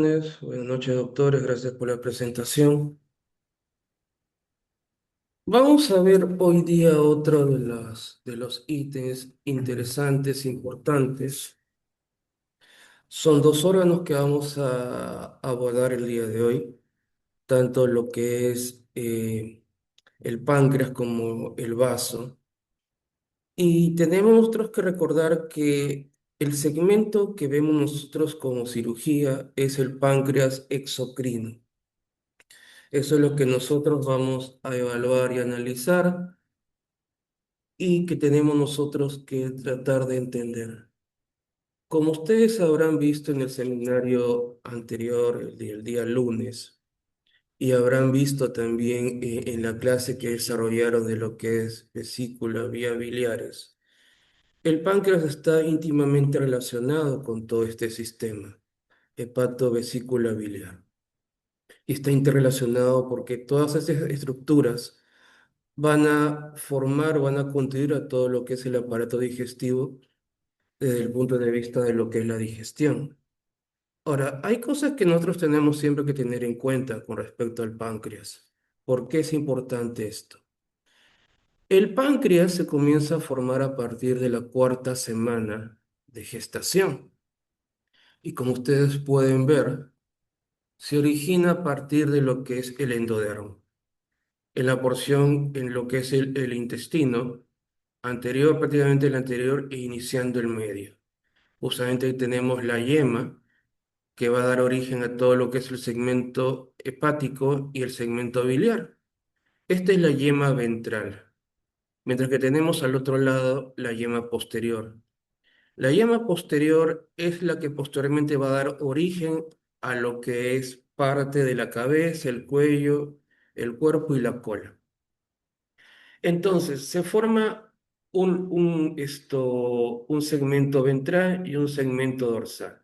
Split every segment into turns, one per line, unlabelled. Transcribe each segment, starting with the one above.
Buenas noches, doctores. Gracias por la presentación. Vamos a ver hoy día otro de los ítems interesantes, importantes. Son dos órganos que vamos a abordar el día de hoy, tanto lo que es el páncreas como el vaso. Y tenemos nosotros que recordar que el segmento que vemos nosotros como cirugía es el páncreas exocrino. Eso es lo que nosotros vamos a evaluar y analizar y que tenemos nosotros que tratar de entender. Como ustedes habrán visto en el seminario anterior, el día lunes, y habrán visto también en la clase que desarrollaron de lo que es vesícula, vía biliares, el páncreas está íntimamente relacionado con todo este sistema, hepato-vesícula biliar. Y está interrelacionado porque todas esas estructuras van a formar, van a contribuir a todo lo que es el aparato digestivo desde el punto de vista de lo que es la digestión. Ahora, hay cosas que nosotros tenemos siempre que tener en cuenta con respecto al páncreas. ¿Por qué es importante esto? El páncreas se comienza a formar a partir de la cuarta semana de gestación y como ustedes pueden ver, se origina a partir de lo que es el endodermo, en la porción en lo que es el intestino anterior, prácticamente el anterior e iniciando el medio. Justamente ahí tenemos la yema que va a dar origen a todo lo que es el segmento hepático y el segmento biliar. Esta es la yema ventral, mientras que tenemos al otro lado la yema posterior. La yema posterior es la que posteriormente va a dar origen a lo que es parte de la cabeza, el cuello, el cuerpo y la cola. Entonces, se forma un segmento ventral y un segmento dorsal.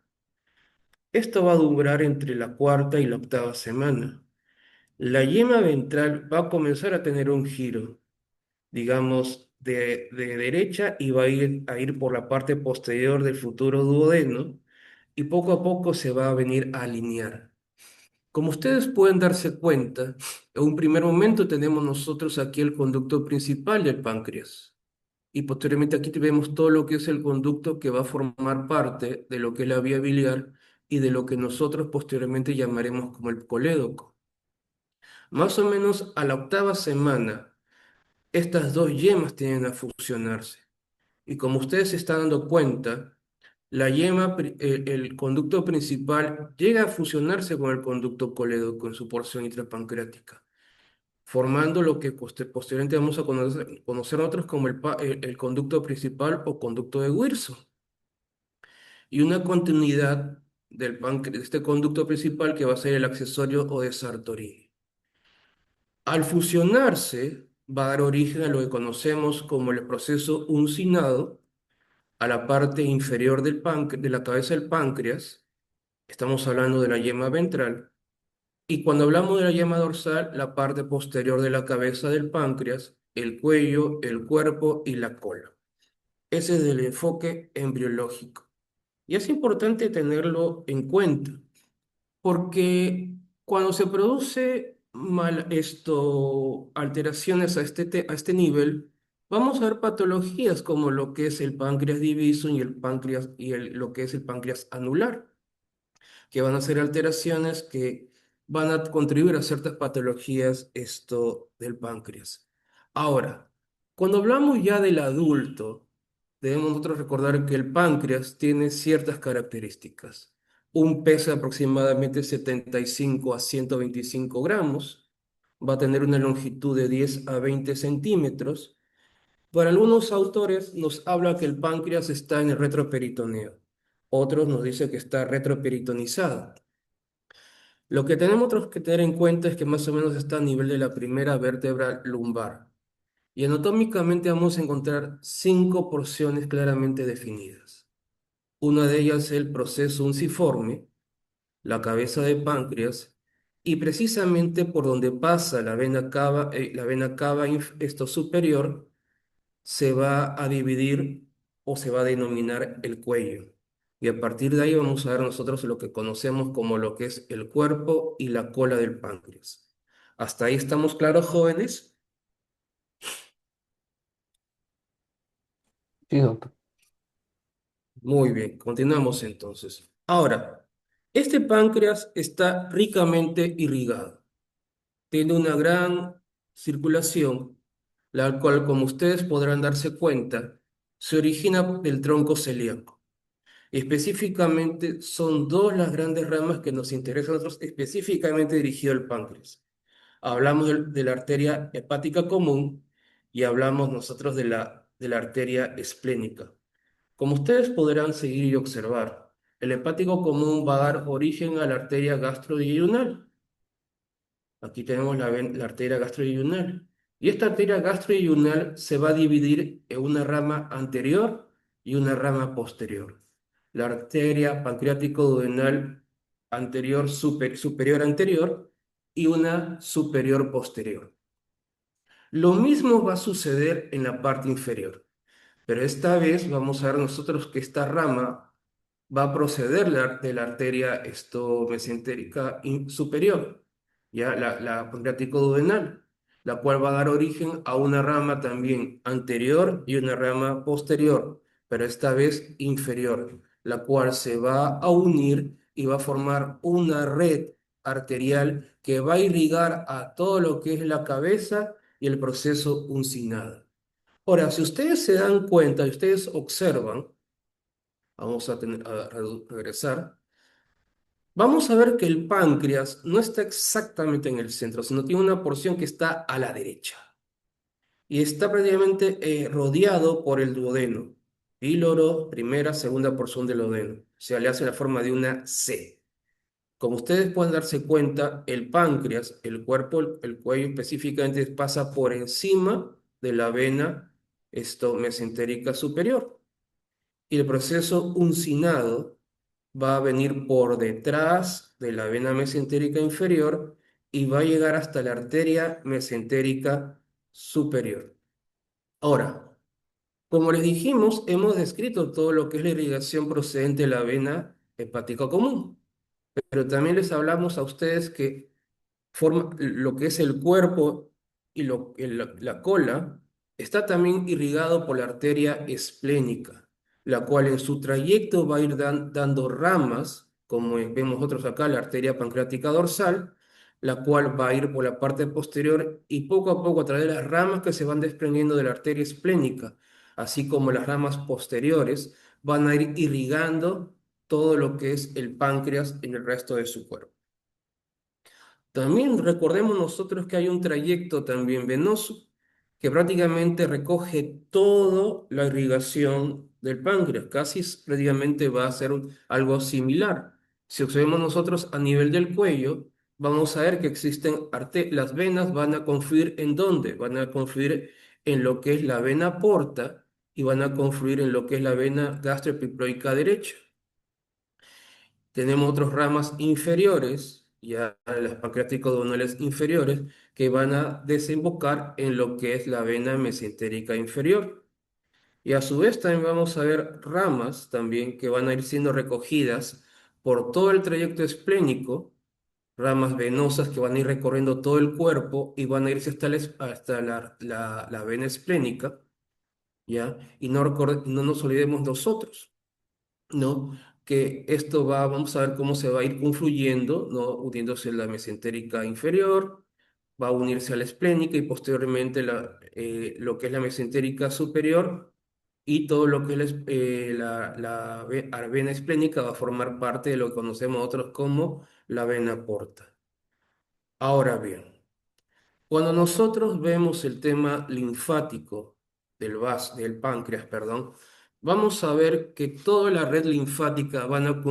Esto va a durar entre la cuarta y la octava semana. La yema ventral va a comenzar a tener un giro, digamos, de derecha y va a ir por la parte posterior del futuro duodeno y poco a poco se va a venir a alinear. Como ustedes pueden darse cuenta, en un primer momento tenemos nosotros aquí el conducto principal del páncreas. Y posteriormente aquí vemos todo lo que es el conducto que va a formar parte de lo que es la vía biliar y de lo que nosotros posteriormente llamaremos como el colédoco. Más o menos a la octava semana, estas dos yemas tienden a fusionarse. Y como ustedes se están dando cuenta, el conducto principal llega a fusionarse con el conducto colédoco en su porción intrapancreática, formando lo que posteriormente vamos a conocer nosotros como el conducto principal o conducto de Wilson. Y una continuidad de este conducto principal que va a ser el accesorio o de Sartori. Al fusionarse, va a dar origen a lo que conocemos como el proceso uncinado a la parte inferior de la cabeza del páncreas. Estamos hablando de la yema ventral. Y cuando hablamos de la yema dorsal, la parte posterior de la cabeza del páncreas, el cuello, el cuerpo y la cola. Ese es el enfoque embriológico. Y es importante tenerlo en cuenta, porque cuando se produce alteraciones a este nivel, vamos a ver patologías como lo que es el páncreas diviso y el páncreas lo que es el páncreas anular, que van a ser alteraciones que van a contribuir a ciertas patologías del páncreas. Ahora, cuando hablamos ya del adulto, debemos nosotros recordar que el páncreas tiene ciertas características. Un peso de aproximadamente 75 a 125 gramos, va a tener una longitud de 10 a 20 centímetros. Para algunos autores nos habla que el páncreas está en el retroperitoneo. Otros nos dicen que está retroperitonizado. Lo que tenemos otros que tener en cuenta es que más o menos está a nivel de la primera vértebra lumbar. Y anatómicamente vamos a encontrar cinco porciones claramente definidas. Una de ellas es el proceso unciforme, la cabeza de páncreas, y precisamente por donde pasa la vena cava superior, se va a dividir o se va a denominar el cuello. Y a partir de ahí vamos a ver nosotros lo que conocemos como lo que es el cuerpo y la cola del páncreas. ¿Hasta ahí estamos claros, jóvenes?
Sí, doctor.
Muy bien, continuamos entonces. Ahora, este páncreas está ricamente irrigado. Tiene una gran circulación, la cual, como ustedes podrán darse cuenta, se origina del tronco celíaco. Específicamente, son dos las grandes ramas que nos interesan a nosotros, específicamente dirigido al páncreas. Hablamos de la arteria hepática común y hablamos nosotros de la arteria esplénica. Como ustedes podrán seguir y observar, el hepático común va a dar origen a la arteria gastroduodenal. Aquí tenemos la arteria gastroyunal. Y esta arteria gastroyunal se va a dividir en una rama anterior y una rama posterior. La arteria pancreático-duodenal anterior, superior anterior y una superior posterior. Lo mismo va a suceder en la parte inferior. Pero esta vez vamos a ver nosotros que esta rama va a proceder de la arteria mesentérica superior, ya la pancreático-duodenal, la cual va a dar origen a una rama también anterior y una rama posterior, pero esta vez inferior, la cual se va a unir y va a formar una red arterial que va a irrigar a todo lo que es la cabeza y el proceso uncinado. Ahora, si ustedes se dan cuenta y ustedes observan, vamos a regresar, vamos a ver que el páncreas no está exactamente en el centro, sino tiene una porción que está a la derecha y está prácticamente rodeado por el duodeno, píloro, primera, segunda porción del duodeno. O sea, le hace la forma de una C. Como ustedes pueden darse cuenta, el páncreas, el cuerpo, el cuello específicamente pasa por encima de la vena mesentérica superior. Y el proceso uncinado va a venir por detrás de la vena mesentérica inferior y va a llegar hasta la arteria mesentérica superior. Ahora, como les dijimos, hemos descrito todo lo que es la irrigación procedente de la vena hepática común, pero también les hablamos a ustedes que forma lo que es el cuerpo y la cola, está también irrigado por la arteria esplénica, la cual en su trayecto va a ir dando ramas, como vemos nosotros acá, la arteria pancreática dorsal, la cual va a ir por la parte posterior y poco a poco a través de las ramas que se van desprendiendo de la arteria esplénica, así como las ramas posteriores, van a ir irrigando todo lo que es el páncreas en el resto de su cuerpo. También recordemos nosotros que hay un trayecto también venoso que prácticamente recoge toda la irrigación del páncreas, prácticamente va a ser algo similar. Si observamos nosotros a nivel del cuello, vamos a ver que las venas van a confluir ¿en dónde? Van a confluir en lo que es la vena porta y van a confluir en lo que es la vena gastroepiploica derecha. Tenemos otras ramas inferiores, ya las pancreático-duodenales inferiores, que van a desembocar en lo que es la vena mesentérica inferior. Y a su vez también vamos a ver ramas también que van a ir siendo recogidas por todo el trayecto esplénico, ramas venosas que van a ir recorriendo todo el cuerpo y van a irse hasta la vena esplénica, ¿ya? Y no nos olvidemos nosotros, ¿no? Que esto vamos a ver cómo se va a ir confluyendo, ¿no? Uniéndose la mesentérica inferior, va a unirse a la esplénica y posteriormente lo que es la mesentérica superior y todo lo que es la vena esplénica va a formar parte de lo que conocemos nosotros como la vena porta. Ahora bien, cuando nosotros vemos el tema linfático del páncreas, perdón, vamos a ver que toda la red linfática van a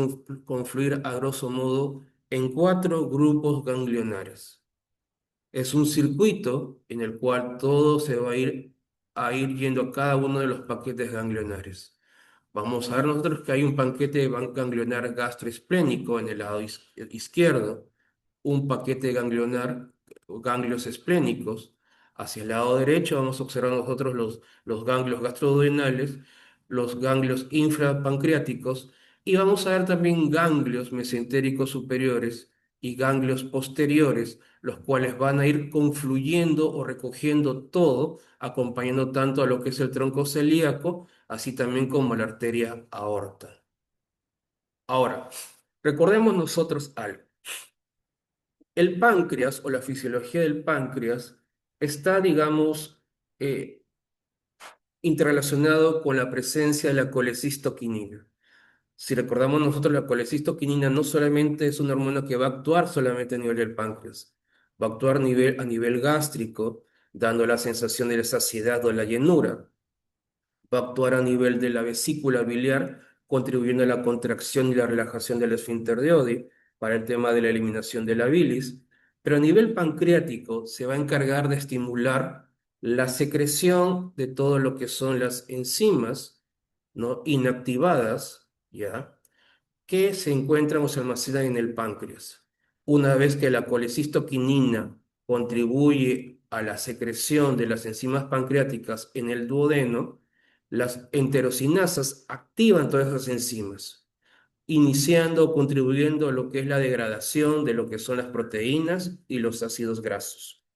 confluir a grosso modo en cuatro grupos ganglionares. Es un circuito en el cual todo se va a ir yendo a cada uno de los paquetes ganglionares. Vamos a ver nosotros que hay un paquete ganglionar gastroesplénico en el lado izquierdo, un paquete ganglionar o ganglios esplénicos. Hacia el lado derecho vamos a observar nosotros los ganglios gastroduodenales, los ganglios infrapancreáticos Y vamos a ver también ganglios mesentéricos superiores y ganglios posteriores, los cuales van a ir confluyendo o recogiendo todo, acompañando tanto a lo que es el tronco celíaco, así también como la arteria aorta. Ahora, recordemos nosotros algo. El páncreas o la fisiología del páncreas está, digamos, eh, interrelacionado con la presencia de la colecistoquinina. Si recordamos nosotros, la colecistoquinina no solamente es una hormona que va a actuar solamente a nivel del páncreas, va a actuar a nivel gástrico, dando la sensación de la saciedad o la llenura, va a actuar a nivel de la vesícula biliar, contribuyendo a la contracción y la relajación del esfínter de Oddi para el tema de la eliminación de la bilis, pero a nivel pancreático se va a encargar de estimular la secreción de todo lo que son las enzimas, ¿no? Inactivadas, ¿ya? Que se encuentran o se almacenan en el páncreas. Una vez que la colecistoquinina contribuye a la secreción de las enzimas pancreáticas en el duodeno, las enterocinasas activan todas esas enzimas, iniciando o contribuyendo a lo que es la degradación de lo que son las proteínas y los ácidos grasos.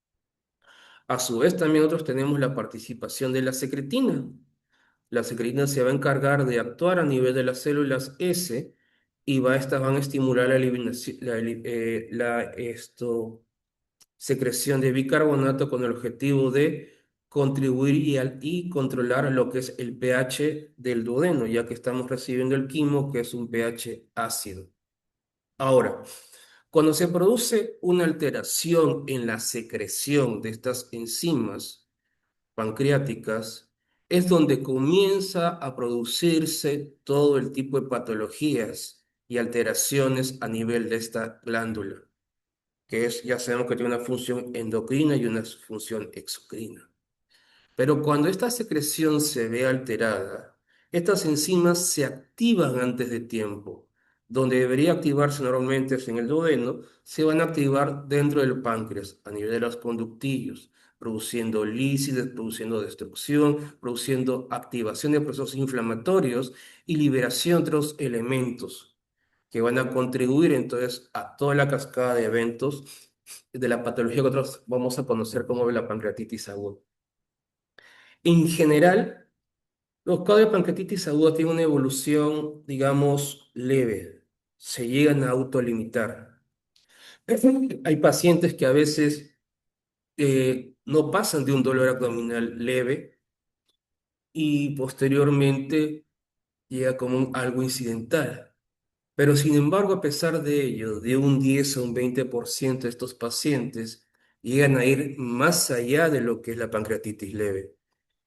A su vez, también nosotros tenemos la participación de la secretina. La secretina se va a encargar de actuar a nivel de las células S y estas van a estimular la eliminación, secreción de bicarbonato con el objetivo de contribuir y controlar lo que es el pH del duodeno, ya que estamos recibiendo el quimo, que es un pH ácido. Ahora, cuando se produce una alteración en la secreción de estas enzimas, pancreáticas, es donde comienza a producirse todo el tipo de patologías y alteraciones a nivel de esta glándula, que es, ya sabemos que tiene una función endocrina y una función exocrina. Pero cuando esta secreción se ve alterada, estas enzimas se activan antes de tiempo. Donde debería activarse normalmente es en el duodeno, se van a activar dentro del páncreas, a nivel de los conductillos, produciendo lísides, produciendo destrucción, produciendo activación de procesos inflamatorios y liberación de otros elementos que van a contribuir entonces a toda la cascada de eventos de la patología que nosotros vamos a conocer como la pancreatitis aguda. En general, los casos de pancreatitis aguda tienen una evolución, digamos, leve. Se llegan a autolimitar. Hay pacientes que a veces no pasan de un dolor abdominal leve y posteriormente llega como algo incidental. Pero sin embargo, a pesar de ello, de un 10 a un 20% de estos pacientes llegan a ir más allá de lo que es la pancreatitis leve.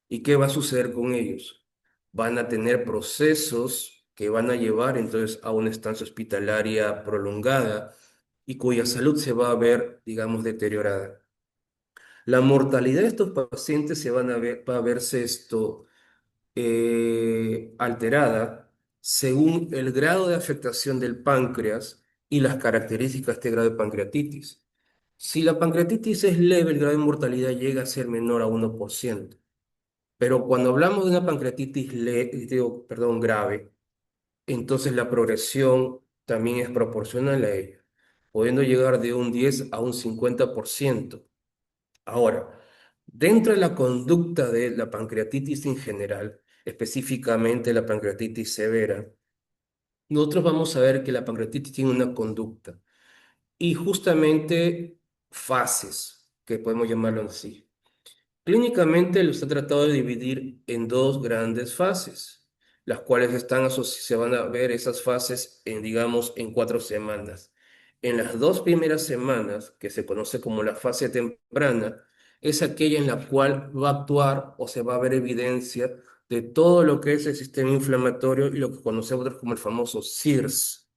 ¿Y qué va a suceder con ellos? Van a tener procesos que van a llevar entonces a una estancia hospitalaria prolongada y cuya salud se va a ver, digamos, deteriorada. La mortalidad de estos pacientes va a verse alterada según el grado de afectación del páncreas y las características de este grado de pancreatitis. Si la pancreatitis es leve, el grado de mortalidad llega a ser menor a 1%. Pero cuando hablamos de una pancreatitis grave, entonces la progresión también es proporcional a ella, pudiendo llegar de un 10 a un 50%. Ahora, dentro de la conducta de la pancreatitis en general, específicamente la pancreatitis severa, nosotros vamos a ver que la pancreatitis tiene una conducta y justamente fases, que podemos llamarlo así. Clínicamente los ha tratado de dividir en dos grandes fases, las cuales se van a ver esas fases en, digamos, en 4 semanas. En las 2 primeras semanas, que se conoce como la fase temprana, es aquella en la cual va a actuar o se va a ver evidencia de todo lo que es el sistema inflamatorio y lo que conocemos como el famoso CIRS,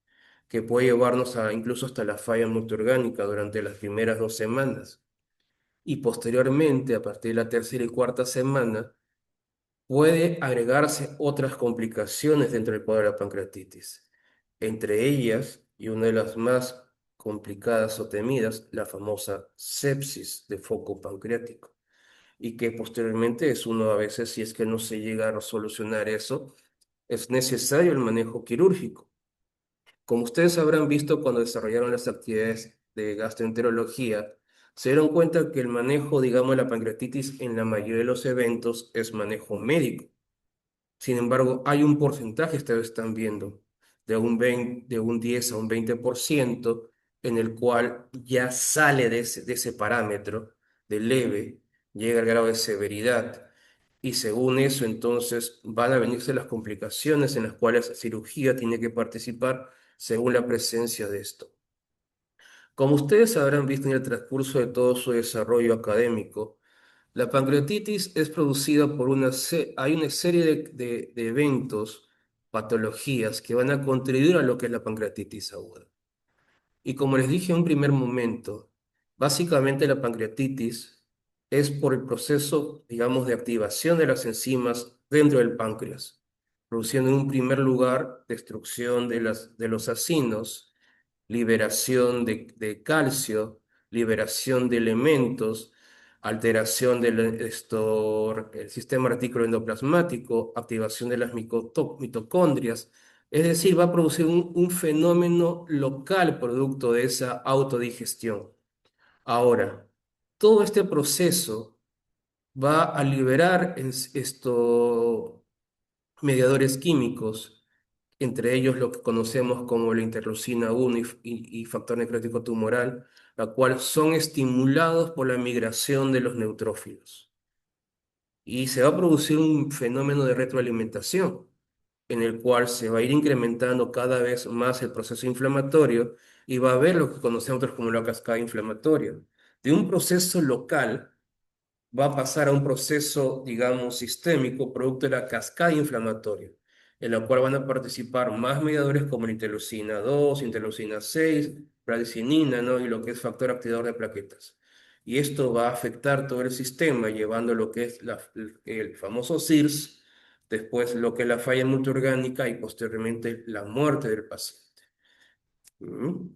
que puede llevarnos a incluso hasta la falla multiorgánica durante las primeras 2 semanas y posteriormente, a partir de la tercera y cuarta semana, puede agregarse otras complicaciones dentro del cuadro de la pancreatitis. Entre ellas, y una de las más complicadas o temidas, la famosa sepsis de foco pancreático, y que posteriormente es uno a veces, si es que no se llega a solucionar eso, es necesario el manejo quirúrgico. Como ustedes habrán visto cuando desarrollaron las actividades de gastroenterología, se dieron cuenta que el manejo, digamos, de la pancreatitis en la mayoría de los eventos es manejo médico. Sin embargo, hay un porcentaje, ustedes están viendo, de un 10 a un 20%, en el cual ya sale de ese parámetro de leve, llega al grado de severidad. Y según eso, entonces van a venirse las complicaciones en las cuales la cirugía tiene que participar según la presencia de esto. Como ustedes habrán visto en el transcurso de todo su desarrollo académico, la pancreatitis es producida por hay una serie de eventos, patologías que van a contribuir a lo que es la pancreatitis aguda. Y como les dije en un primer momento, básicamente la pancreatitis es por el proceso, digamos, de activación de las enzimas dentro del páncreas, produciendo en un primer lugar destrucción de los acinos, liberación de calcio, liberación de elementos, alteración el sistema reticulo endoplasmático, activación de las mitocondrias. Es decir, va a producir un fenómeno local producto de esa autodigestión. Ahora, todo este proceso va a liberar mediadores químicos, entre ellos lo que conocemos como la interleucina 1 y factor necrótico tumoral, la cual son estimulados por la migración de los neutrófilos. Y se va a producir un fenómeno de retroalimentación, en el cual se va a ir incrementando cada vez más el proceso inflamatorio y va a haber lo que conocemos nosotros como la cascada inflamatoria. De un proceso local va a pasar a un proceso, digamos, sistémico, producto de la cascada inflamatoria, en la cual van a participar más mediadores como la interleucina 2, interleucina 6, bradicininina, ¿no? Y lo que es factor activador de plaquetas. Y esto va a afectar todo el sistema, llevando lo que es el famoso CIRS, después lo que es la falla multiorgánica y posteriormente la muerte del paciente. ¿Mm?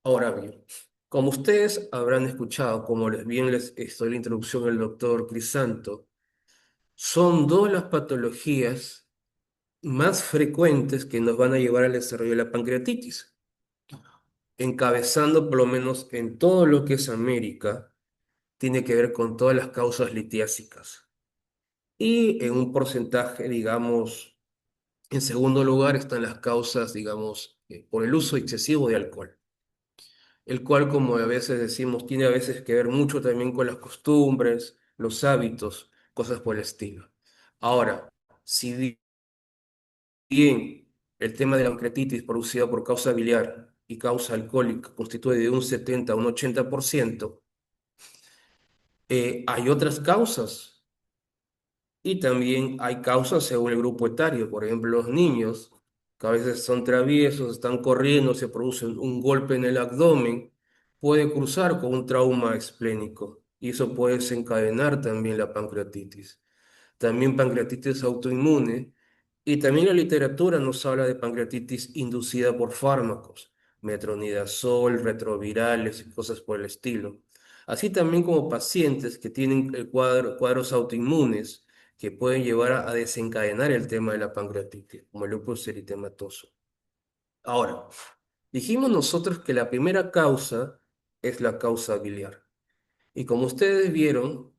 Ahora bien, como ustedes habrán escuchado, como bien les estoy en la introducción del doctor Crisanto, son dos las patologías más frecuentes que nos van a llevar al desarrollo de la pancreatitis, encabezando por lo menos en todo lo que es América, tiene que ver con todas las causas litiásicas. Y en un porcentaje, digamos, en segundo lugar están las causas, digamos, por el uso excesivo de alcohol, el cual, como a veces decimos, tiene a veces que ver mucho también con las costumbres, los hábitos, cosas por el estilo. Ahora, si bien el tema de la pancreatitis producida por causa biliar y causa alcohólica constituye de un 70 a un 80%, hay otras causas y también hay causas según el grupo etario. Por ejemplo, los niños, que a veces son traviesos, están corriendo, se produce un golpe en el abdomen, puede cruzar con un trauma esplénico y eso puede desencadenar también la pancreatitis. También pancreatitis autoinmune, y también la literatura nos habla de pancreatitis inducida por fármacos, metronidazol, retrovirales y cosas por el estilo. Así también como pacientes que tienen cuadros autoinmunes que pueden llevar a desencadenar el tema de la pancreatitis, como el lupus eritematoso. Ahora, dijimos nosotros que la primera causa es la causa biliar. Y como ustedes vieron,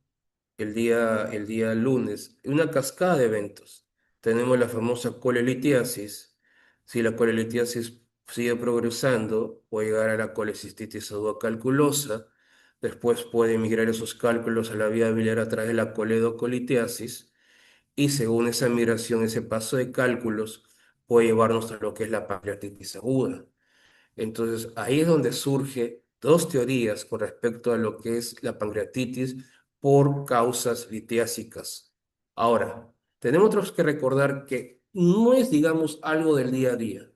el día lunes, una cascada de eventos. Tenemos la famosa colelitiasis. Si la colelitiasis sigue progresando, puede llegar a la colecistitis pseudocalculosa. Después puede migrar esos cálculos a la vía biliar a través de la coledocolitiasis. Y según esa migración, ese paso de cálculos, puede llevarnos a lo que es la pancreatitis aguda. Entonces, ahí es donde surge dos teorías con respecto a lo que es la pancreatitis por causas litiásicas. Ahora, tenemos otros que recordar que no es, digamos, algo del día a día.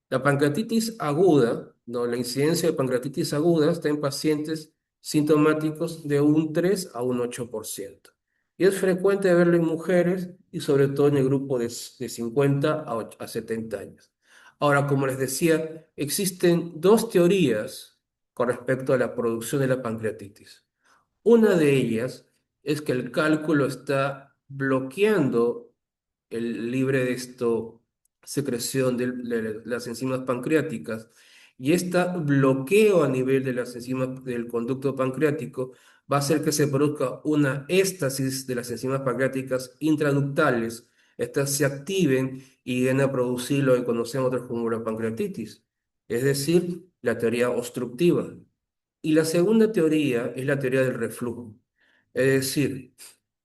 La pancreatitis aguda, no, la incidencia de pancreatitis aguda está en pacientes sintomáticos de un 3 a un 8%. Y es frecuente verlo en mujeres y sobre todo en el grupo de 50 a 70 años. Ahora, como les decía, existen dos teorías con respecto a la producción de la pancreatitis. Una de ellas es que el cálculo está bloqueando el libre de esto secreción de las enzimas pancreáticas y este bloqueo a nivel de las enzimas del conducto pancreático va a hacer que se produzca una éstasis de las enzimas pancreáticas intraductales. Estas se activen y lleguen a producir lo que conocemos nosotros como la pancreatitis, es decir, la teoría obstructiva. Y la segunda teoría es la teoría del reflujo. Es decir,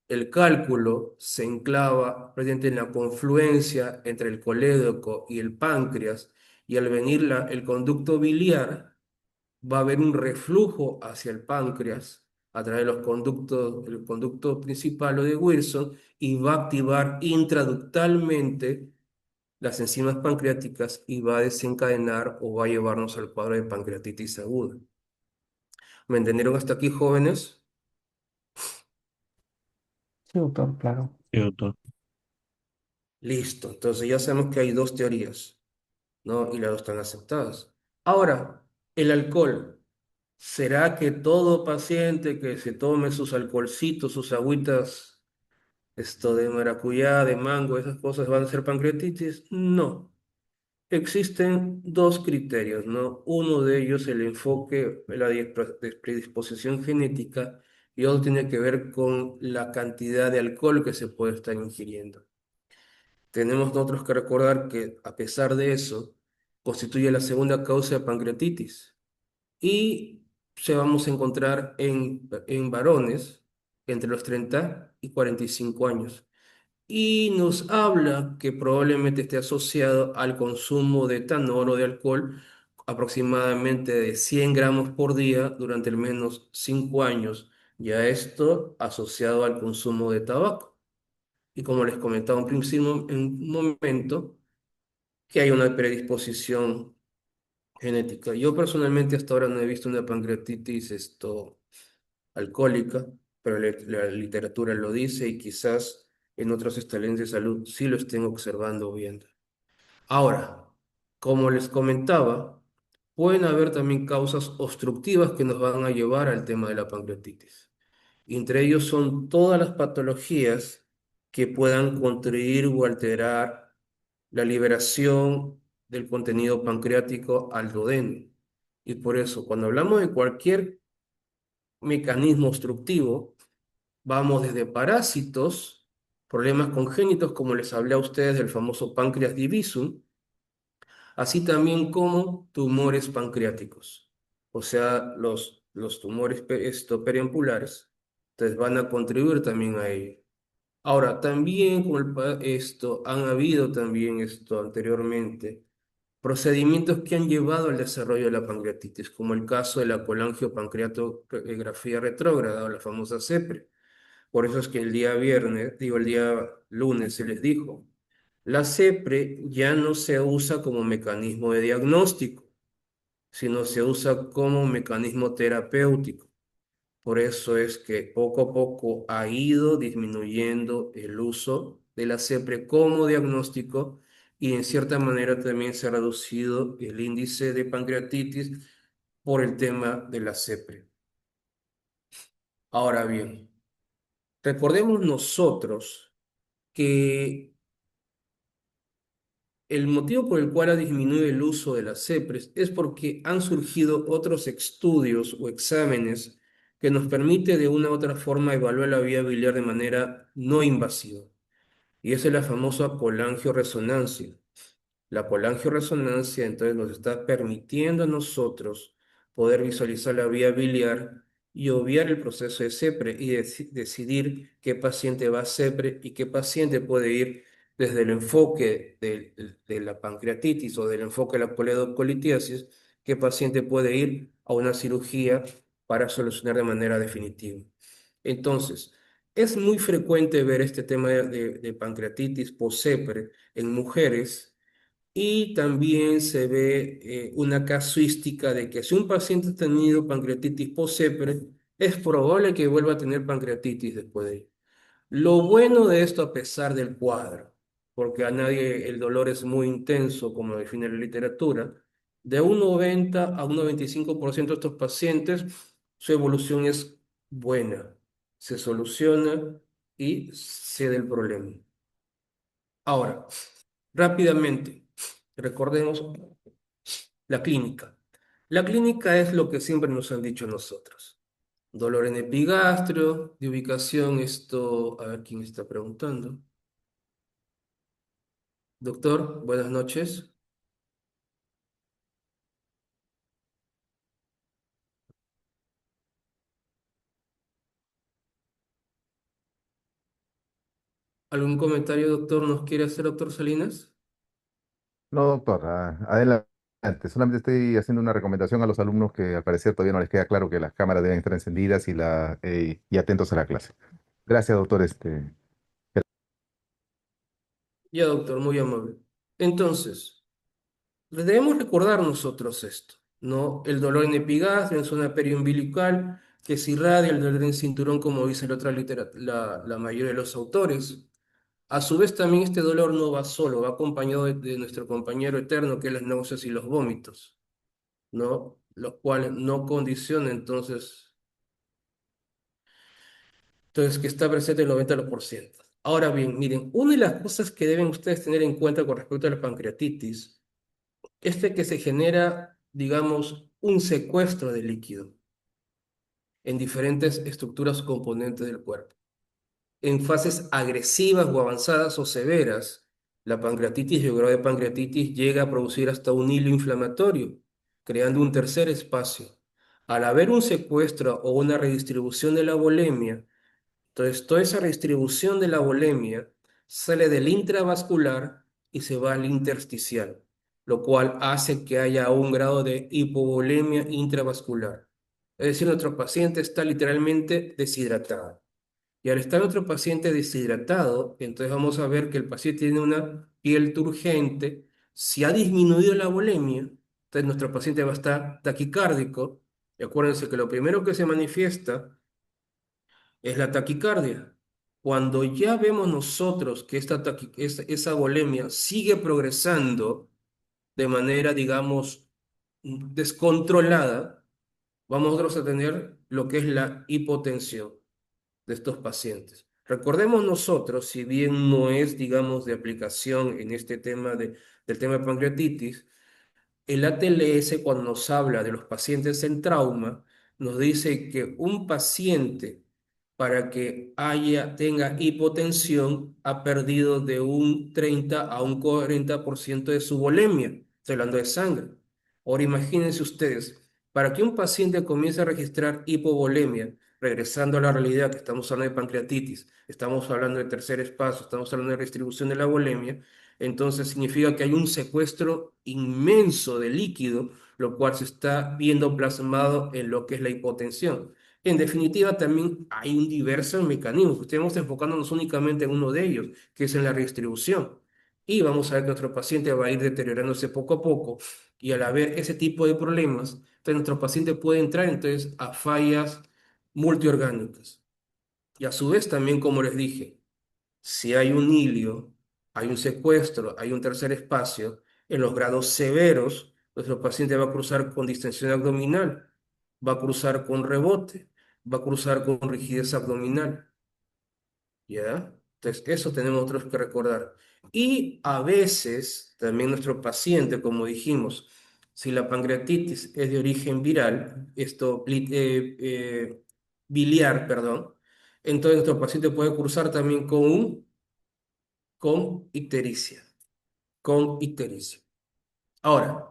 el cálculo se enclava presente en la confluencia entre el colédoco y el páncreas, y al venir el conducto biliar, va a haber un reflujo hacia el páncreas a través de los conductos, el conducto principal o de Wilson, y va a activar intraductalmente las enzimas pancreáticas y va a desencadenar o va a llevarnos al cuadro de pancreatitis aguda. ¿Me entendieron hasta aquí, jóvenes?
Sí, doctor, claro.
Sí, doctor.
Listo. Entonces ya sabemos que hay dos teorías, ¿no? Y las dos están aceptadas. Ahora, el alcohol. ¿Será que todo paciente que se tome sus alcoholcitos, sus agüitas, esto de maracuyá, de mango, esas cosas van a ser pancreatitis? No. Existen dos criterios, ¿no? Uno de ellos, el enfoque, la predisposición genética, y otro tiene que ver con la cantidad de alcohol que se puede estar ingiriendo. Tenemos nosotros que recordar que, a pesar de eso, constituye la segunda causa de pancreatitis y se vamos a encontrar en varones entre los 30 y 45 años. Y nos habla que probablemente esté asociado al consumo de etanol o de alcohol aproximadamente de 100 gramos por día durante al menos 5 años. Ya esto asociado al consumo de tabaco. Y como les comentaba en un momento, que hay una predisposición genética. Yo personalmente hasta ahora no he visto una pancreatitis alcohólica, pero la literatura lo dice y quizás en otros estamentos de salud sí lo estén observando o viendo. Ahora, como les comentaba, pueden haber también causas obstructivas que nos van a llevar al tema de la pancreatitis. Y entre ellos son todas las patologías que puedan contribuir o alterar la liberación del contenido pancreático al duodeno. Y por eso, cuando hablamos de cualquier mecanismo obstructivo, vamos desde parásitos, problemas congénitos, como les hablé a ustedes del famoso páncreas divisum, así también como tumores pancreáticos, o sea, los tumores periampulares, entonces van a contribuir también a ello. Ahora, también como han habido también anteriormente, procedimientos que han llevado al desarrollo de la pancreatitis, como el caso de la colangiopancreatografía retrógrada o la famosa CEPRE. Por eso es que el día viernes, digo, el día lunes se les dijo, la CEPRE ya no se usa como mecanismo de diagnóstico, sino se usa como mecanismo terapéutico. Por eso es que poco a poco ha ido disminuyendo el uso de la CEPRE como diagnóstico y en cierta manera también se ha reducido el índice de pancreatitis por el tema de la CEPRE. Ahora bien, recordemos nosotros que el motivo por el cual ha disminuido el uso de las CEPRES es porque han surgido otros estudios o exámenes que nos permite de una u otra forma evaluar la vía biliar de manera no invasiva. Y esa es la famosa colangioresonancia. La colangioresonancia entonces nos está permitiendo a nosotros poder visualizar la vía biliar y obviar el proceso de CEPRE y decidir qué paciente va a CEPRE y qué paciente puede ir desde el enfoque de la pancreatitis o del enfoque de la coledocolitíasis, qué paciente puede ir a una cirugía para solucionar de manera definitiva. Entonces, es muy frecuente ver este tema de pancreatitis post-CEPRE en mujeres y también se ve una casuística de que si un paciente ha tenido pancreatitis post-CEPRE, es probable que vuelva a tener pancreatitis después de ello. Lo bueno de esto, a pesar del cuadro, porque a nadie el dolor es muy intenso, como define la literatura, de un 90 a un 95% de estos pacientes, su evolución es buena, se soluciona y cede el problema. Ahora, Rápidamente, recordemos la clínica. La clínica es lo que siempre nos han dicho a nosotros. Dolor en epigastrio, de ubicación, esto, a ver quién está preguntando. Doctor, buenas noches. ¿Algún comentario, doctor, nos quiere hacer, doctor Salinas?
No, doctor, adelante. Solamente estoy haciendo una recomendación a los alumnos que al parecer todavía no les queda claro que las cámaras deben estar encendidas y atentos a la clase. Gracias, doctor.
Ya, doctor, muy amable. Entonces, debemos recordar nosotros esto, ¿no? El dolor en epigastrio, en zona periumbilical, que se irradia, el dolor en cinturón, como dice la otra la mayoría de los autores. A su vez, también este dolor no va solo, va acompañado de nuestro compañero eterno, que es las náuseas y los vómitos, ¿no? Los cuales no condicionan, entonces que está presente el 90%. Ahora bien, miren, una de las cosas que deben ustedes tener en cuenta con respecto a la pancreatitis es de que se genera, digamos, un secuestro de líquido en diferentes estructuras o componentes del cuerpo. En fases agresivas o avanzadas o severas, la pancreatitis y el grado de pancreatitis llega a producir hasta un hilo inflamatorio, creando un tercer espacio. Al haber un secuestro o una redistribución de la volemia, entonces toda esa redistribución de la volemia sale del intravascular y se va al intersticial, lo cual hace que haya un grado de hipovolemia intravascular. Es decir, nuestro paciente está literalmente deshidratado. Y al estar otro paciente deshidratado, entonces vamos a ver que el paciente tiene una piel turgente. Si ha disminuido la volemia, entonces nuestro paciente va a estar taquicárdico. Y acuérdense que lo primero que se manifiesta es la taquicardia. Cuando ya vemos nosotros que esa volemia sigue progresando de manera, digamos, descontrolada, vamos nosotros a tener lo que es la hipotensión de estos pacientes. Recordemos nosotros, si bien no es, digamos, de aplicación en este tema del tema de pancreatitis, el ATLS cuando nos habla de los pacientes en trauma, nos dice que un paciente para que tenga hipotensión ha perdido de un 30 a un 40% de su volemia, estoy hablando de sangre. Ahora imagínense ustedes, para que un paciente comience a registrar hipovolemia, regresando a la realidad que estamos hablando de pancreatitis, estamos hablando de tercer espacio, estamos hablando de distribución de la volemia, entonces significa que hay un secuestro inmenso de líquido, lo cual se está viendo plasmado en lo que es la hipotensión. En definitiva, también hay un diverso mecanismos. Estamos enfocándonos únicamente en uno de ellos, que es en la redistribución. Y vamos a ver que nuestro paciente va a ir deteriorándose poco a poco. Y al haber ese tipo de problemas, entonces nuestro paciente puede entrar entonces a fallas multiorgánicas. Y a su vez también, como les dije, si hay un hilio, hay un secuestro, hay un tercer espacio, en los grados severos, nuestro paciente va a cruzar con distensión abdominal, va a cruzar con rebote, va a cruzar con rigidez abdominal, ¿ya? Entonces, eso tenemos nosotros que recordar. Y a veces, también nuestro paciente, como dijimos, si la pancreatitis es de origen viral, biliar, perdón, entonces nuestro paciente puede cruzar también con ictericia, con ictericia. Ahora,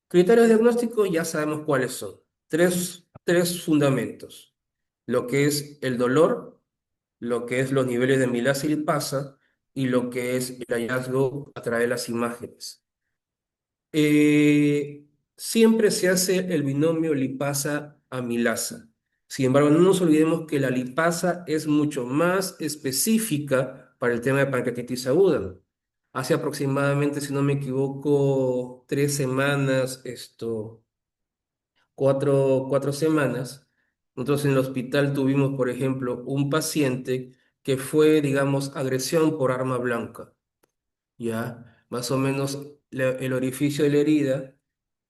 criterios diagnósticos ya sabemos cuáles son. Tres fundamentos. Lo que es el dolor, lo que es los niveles de amilasa y lipasa y lo que es el hallazgo a través de las imágenes. Siempre se hace el binomio lipasa-amilasa. Sin embargo, no nos olvidemos que la lipasa es mucho más específica para el tema de pancreatitis aguda. Hace aproximadamente, si no me equivoco, 3 semanas, cuatro semanas, nosotros en el hospital tuvimos, por ejemplo, un paciente que fue, digamos, agresión por arma blanca. ¿Ya? Más o menos el orificio de la herida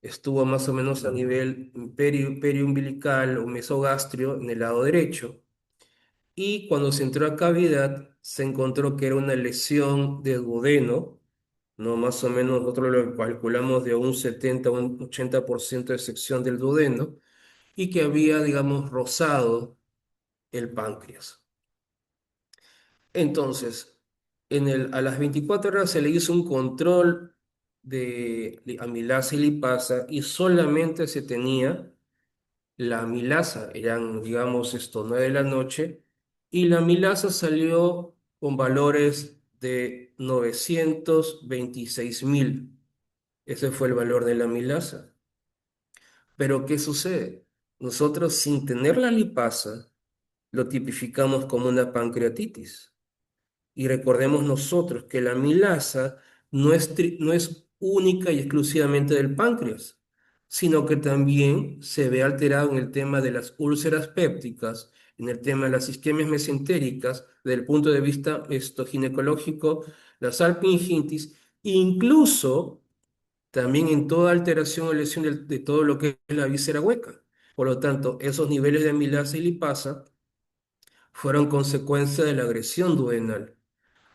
estuvo más o menos a nivel periumbilical o mesogastrio en el lado derecho. Y cuando se entró a cavidad, se encontró que era una lesión de duodeno ¿no? Más o menos nosotros lo calculamos de un 70 a un 80% de sección del duodeno y que había, digamos, rozado el páncreas. Entonces, a las 24 horas se le hizo un control de amilasa y lipasa y solamente se tenía la amilasa, eran, digamos, 9 de la noche, y la amilasa salió con valores de 926.000. Ese fue el valor de la amilasa. Pero ¿qué sucede? Nosotros, sin tener la lipasa, lo tipificamos como una pancreatitis. Y recordemos nosotros que la amilasa no es única y exclusivamente del páncreas, sino que también se ve alterado en el tema de las úlceras pépticas, en el tema de las isquemias mesentéricas, desde el punto de vista ginecológico, la salpingitis, incluso también en toda alteración o lesión de todo lo que es la víscera hueca. Por lo tanto, esos niveles de amilasa y lipasa fueron consecuencia de la agresión duodenal.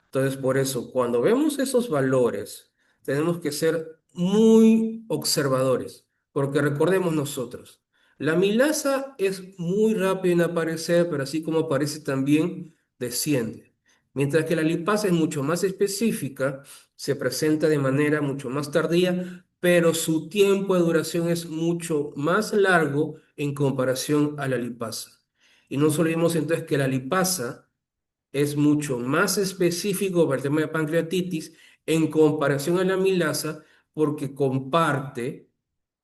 Entonces, por eso, cuando vemos esos valores, tenemos que ser muy observadores, porque recordemos nosotros, la milasa es muy rápida en aparecer, pero así como aparece también desciende. Mientras que la lipasa es mucho más específica, se presenta de manera mucho más tardía, pero su tiempo de duración es mucho más largo en comparación a la lipasa. Y no olvidemos entonces que la lipasa es mucho más específico para el tema de pancreatitis en comparación a la amilasa porque comparte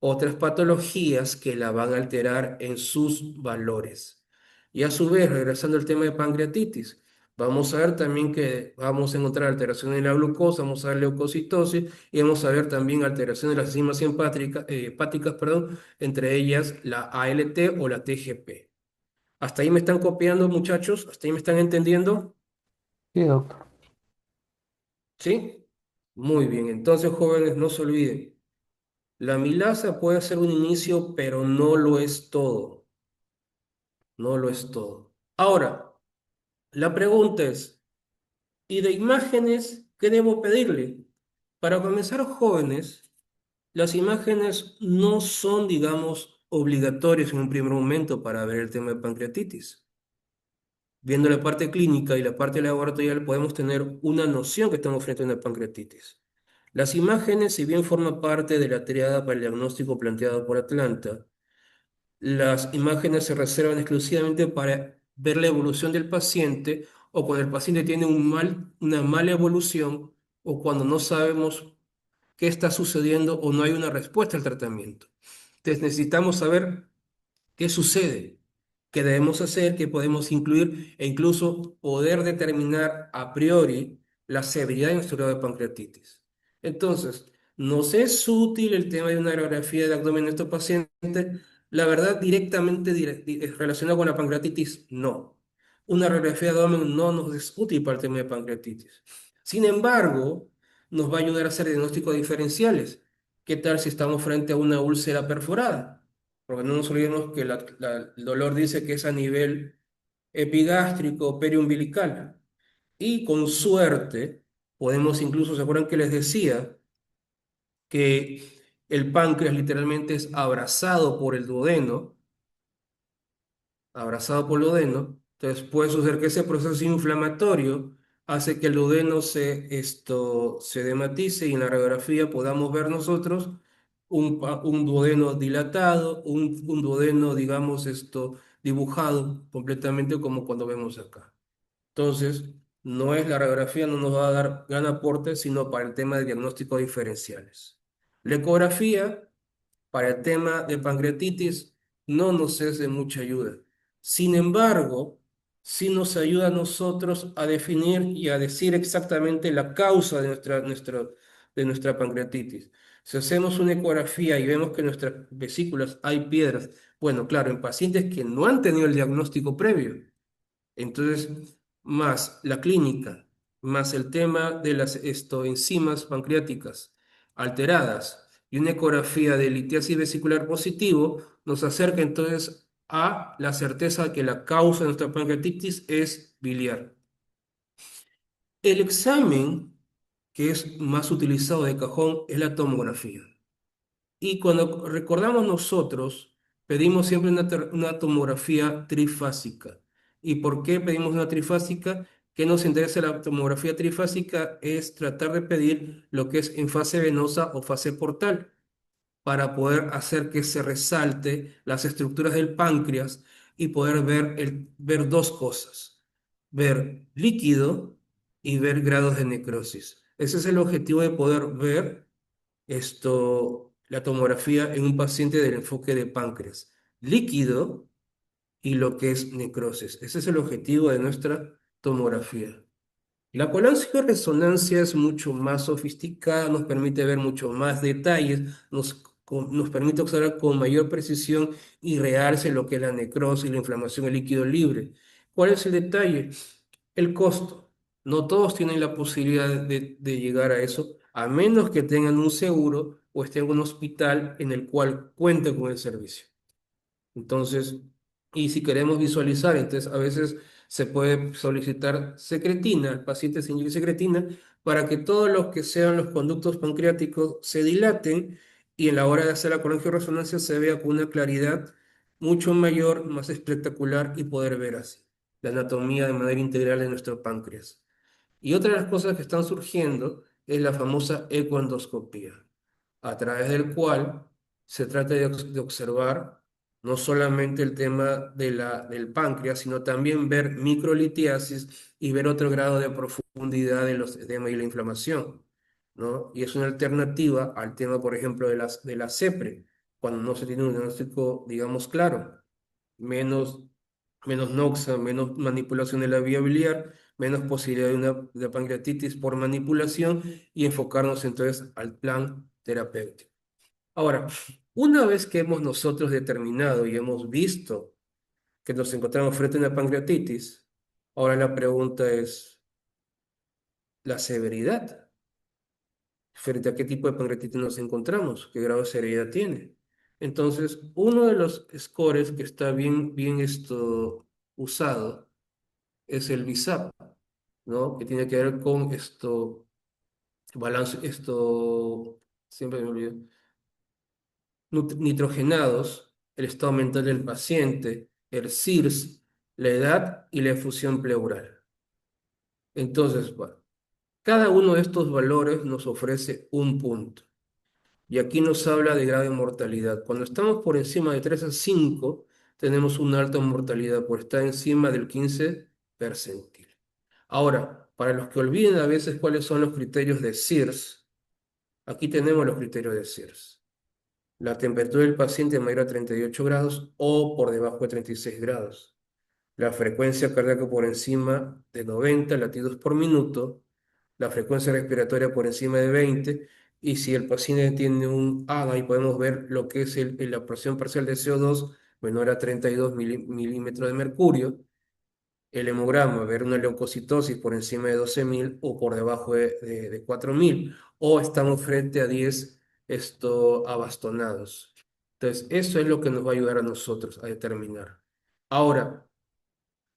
otras patologías que la van a alterar en sus valores. Y a su vez, regresando al tema de pancreatitis, vamos a ver también que vamos a encontrar alteraciones en la glucosa, vamos a ver leucocitosis y vamos a ver también alteraciones de las enzimas hepáticas, perdón, entre ellas la ALT o la TGP. ¿Hasta ahí me están copiando, muchachos? ¿Hasta ahí me están entendiendo?
Sí, doctor.
¿Sí? Muy bien. Entonces, jóvenes, no se olviden. La milasa puede ser un inicio, pero no lo es todo. No lo es todo. Ahora, la pregunta es, ¿y de imágenes qué debo pedirle? Para comenzar, jóvenes, las imágenes no son, digamos, obligatorias en un primer momento para ver el tema de pancreatitis. Viendo la parte clínica y la parte laboratorial, podemos tener una noción que estamos frente a una pancreatitis. Las imágenes, si bien forman parte de la triada para el diagnóstico planteado por Atlanta, las imágenes se reservan exclusivamente para ver la evolución del paciente o cuando el paciente tiene una mala evolución o cuando no sabemos qué está sucediendo o no hay una respuesta al tratamiento. Entonces necesitamos saber qué sucede, qué debemos hacer, qué podemos incluir e incluso poder determinar a priori la severidad de nuestro grado de pancreatitis. Entonces, ¿nos es útil el tema de una radiografía de abdomen en estos pacientes? La verdad, directamente relacionado con la pancreatitis, no. Una radiografía de abdomen no nos es útil para el tema de pancreatitis. Sin embargo, nos va a ayudar a hacer diagnósticos diferenciales. ¿Qué tal si estamos frente a una úlcera perforada? Porque no nos olvidemos que el dolor dice que es a nivel epigástrico, periumbilical. Y con suerte, podemos incluso, ¿se acuerdan que les decía que el páncreas literalmente es abrazado por el duodeno? Abrazado por el duodeno, entonces puede suceder que ese proceso inflamatorio hace que el duodeno se dematice y en la radiografía podamos ver nosotros un duodeno dilatado, un duodeno, digamos, dibujado completamente como cuando vemos acá. Entonces, no es la radiografía, no nos va a dar gran aporte, sino para el tema de diagnósticos diferenciales. La ecografía para el tema de pancreatitis no nos es de mucha ayuda. Sin embargo, sí nos ayuda a nosotros a definir y a decir exactamente la causa de nuestra pancreatitis. Si hacemos una ecografía y vemos que en nuestras vesículas hay piedras, bueno, claro, en pacientes que no han tenido el diagnóstico previo, entonces, más la clínica, más el tema de las enzimas pancreáticas alteradas y una ecografía de litiasis vesicular positivo, nos acerca entonces a la certeza de que la causa de nuestra pancreatitis es biliar. El examen que es más utilizado de cajón es la tomografía. Y cuando recordamos nosotros, pedimos siempre una tomografía trifásica. ¿Y por qué pedimos una trifásica? ¿Qué nos interesa la tomografía trifásica? Es tratar de pedir lo que es en fase venosa o fase portal, para poder hacer que se resalte las estructuras del páncreas y poder ver dos cosas, ver líquido y ver grados de necrosis. Ese es el objetivo de poder ver la tomografía en un paciente del enfoque de páncreas, líquido y lo que es necrosis. Ese es el objetivo de nuestra tomografía. La resonancia es mucho más sofisticada, nos permite ver mucho más detalles, nos permite observar con mayor precisión y realce lo que es la necrosis, la inflamación del líquido libre. ¿Cuál es el detalle? El costo. No todos tienen la posibilidad de llegar a eso, a menos que tengan un seguro o estén en un hospital en el cual cuenten con el servicio. Entonces, y si queremos visualizar, entonces a veces se puede solicitar secretina, el paciente se inyecta secretina para que todos los que sean los conductos pancreáticos se dilaten y en la hora de hacer la resonancia se vea con una claridad mucho mayor, más espectacular y poder ver así la anatomía de manera integral de nuestro páncreas. Y otra de las cosas que están surgiendo es la famosa ecoendoscopía, a través del cual se trata de observar no solamente el tema del páncreas, sino también ver microlitiasis y ver otro grado de profundidad de los edemas y la inflamación, ¿no? Y es una alternativa al tema, por ejemplo, de la CEPRE, cuando no se tiene un diagnóstico, digamos, claro, menos, menos noxa, menos manipulación de la vía biliar, menos posibilidad de pancreatitis por manipulación y enfocarnos entonces al plan terapéutico. Ahora, una vez que hemos nosotros determinado y hemos visto que nos encontramos frente a una pancreatitis, ahora la pregunta es la severidad. ¿Frente a qué tipo de pancreatitis nos encontramos? ¿Qué grado de severidad tiene? Entonces, uno de los scores que está bien usado es el BISAP, ¿no? Que tiene que ver con balance, siempre me olvido, nitrogenados, el estado mental del paciente, el CIRS, la edad y la efusión pleural. Entonces, bueno, cada uno de estos valores nos ofrece un punto. Y aquí nos habla de grado de mortalidad. Cuando estamos por encima de 3 a 5, tenemos una alta mortalidad, por estar encima del 15 percentil. Ahora, para los que olviden a veces cuáles son los criterios de SIRS, aquí tenemos los criterios de SIRS. La temperatura del paciente mayor a 38 grados o por debajo de 36 grados. La frecuencia cardíaca por encima de 90 latidos por minuto. La frecuencia respiratoria por encima de 20. Y si el paciente tiene un ADA y podemos ver lo que es la presión parcial de CO2 menor a 32 milímetros de mercurio, el hemograma, ver una leucocitosis por encima de 12.000 o por debajo de 4.000, o estamos frente a 10 abastonados. Entonces, eso es lo que nos va a ayudar a nosotros a determinar. Ahora,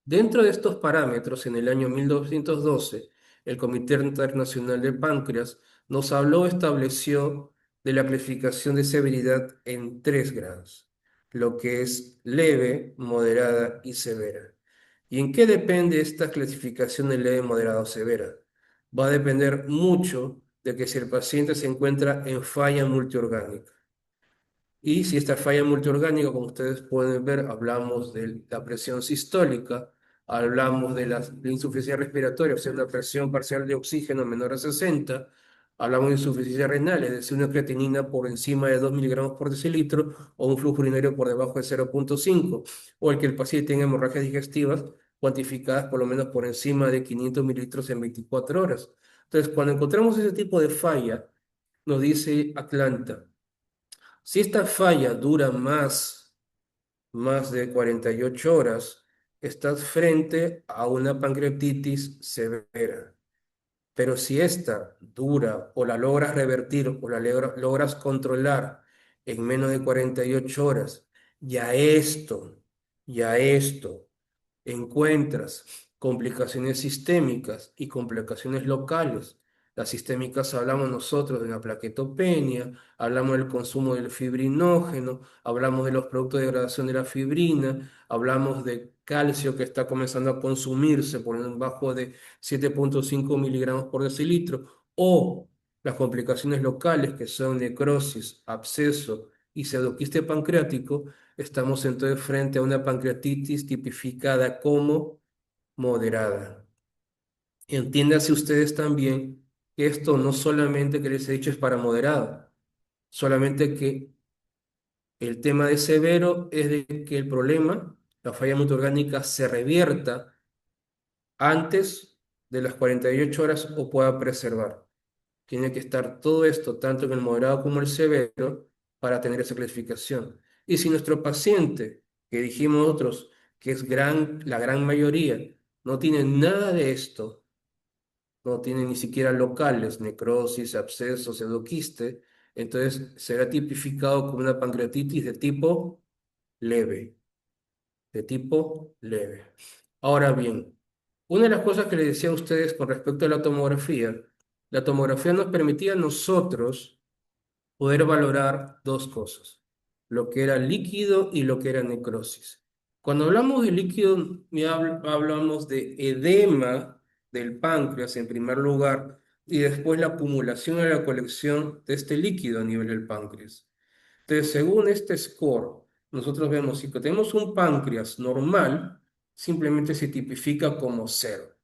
dentro de estos parámetros, en el año 1212, el Comité Internacional del Páncreas nos estableció de la clasificación de severidad en 3 grados, lo que es leve, moderada y severa. ¿Y en qué depende esta clasificación de leve, moderada o severa? Va a depender mucho de que si el paciente se encuentra en falla multiorgánica. Y si esta falla multiorgánica, como ustedes pueden ver, hablamos de la presión sistólica, hablamos de la insuficiencia respiratoria, o sea, una presión parcial de oxígeno menor a 60, hablamos de insuficiencia renal, es decir, una creatinina por encima de 2 miligramos por decilitro o un flujo urinario por debajo de 0,5, o el que el paciente tenga hemorragias digestivas cuantificadas por lo menos por encima de 500 mililitros en 24 horas. Entonces, cuando encontramos ese tipo de falla, nos dice Atlanta, si esta falla dura más de 48 horas, estás frente a una pancreatitis severa. Pero si esta dura o la logras revertir o la logras controlar en menos de 48 horas, ya esto, ya esto, encuentras complicaciones sistémicas y complicaciones locales, Las sistémicas hablamos nosotros de la plaquetopenia, hablamos del consumo del fibrinógeno, hablamos de los productos de degradación de la fibrina, hablamos de calcio que está comenzando a consumirse por debajo de 7,5 miligramos por decilitro, o las complicaciones locales que son necrosis, absceso y pseudoquiste pancreático. Estamos entonces frente a una pancreatitis tipificada como moderada. Entiéndase ustedes también que esto no solamente que les he dicho es para moderado, solamente que el tema de severo es de que el problema, la falla multiorgánica, se revierta antes de las 48 horas o pueda preservar. Tiene que estar todo esto, tanto en el moderado como el severo, para tener esa clasificación. Y si nuestro paciente, que dijimos otros, que es la gran mayoría, no tiene nada de esto, no tiene ni siquiera locales, necrosis, absceso, pseudoquiste, entonces será tipificado como una pancreatitis leve, de tipo leve. Ahora bien, una de las cosas que les decía a ustedes con respecto a la tomografía nos permitía a nosotros poder valorar dos cosas, lo que era líquido y lo que era necrosis. Cuando hablamos de líquido, hablamos de edema del páncreas en primer lugar y después la acumulación y la colección de este líquido a nivel del páncreas. Entonces, según este score, nosotros vemos si tenemos un páncreas normal, simplemente se tipifica como cero.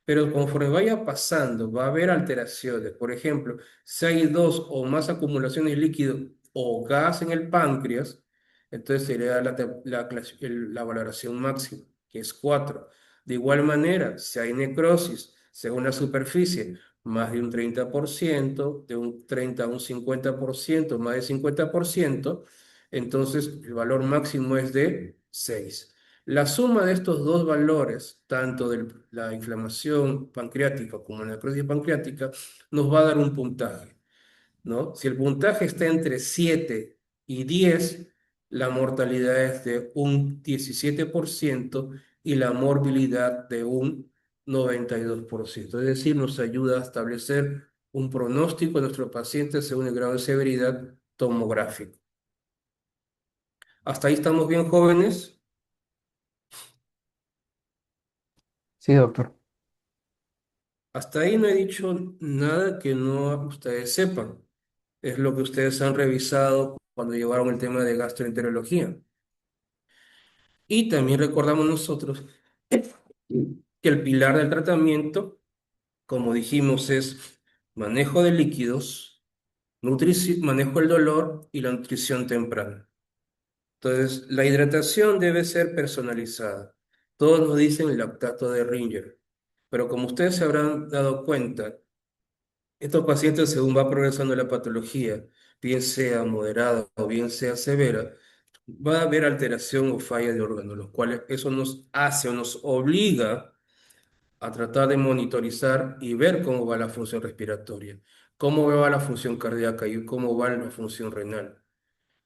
Pero conforme vaya pasando, va a haber alteraciones. Por ejemplo, si hay dos o más acumulaciones de líquido o gas en el páncreas, entonces se le da la valoración máxima, que es 4. De igual manera, si hay necrosis, según la superficie, más de un 30%, de un 30 a un 50%, más de 50%, entonces el valor máximo es de 6. La suma de estos dos valores, tanto de la inflamación pancreática como la necrosis pancreática, nos va a dar un puntaje, ¿no? Si el puntaje está entre 7 y 10, la mortalidad es de un 17% y la morbilidad de un 92%. Es decir, nos ayuda a establecer un pronóstico de nuestro paciente según el grado de severidad tomográfico. ¿Hasta ahí estamos bien, jóvenes?
Sí, doctor.
Hasta ahí no he dicho nada que no ustedes sepan. Es lo que ustedes han revisado cuando llevaron el tema de gastroenterología. Y también recordamos nosotros que el pilar del tratamiento, como dijimos, es manejo de líquidos, manejo del dolor y la nutrición temprana. Entonces, la hidratación debe ser personalizada. Todos nos dicen el lactato de Ringer, pero como ustedes se habrán dado cuenta, estos pacientes, según va progresando la patología, bien sea moderada o bien sea severa, va a haber alteración o falla de órganos, los cuales eso nos hace o nos obliga a tratar de monitorizar y ver cómo va la función respiratoria, cómo va la función cardíaca y cómo va la función renal,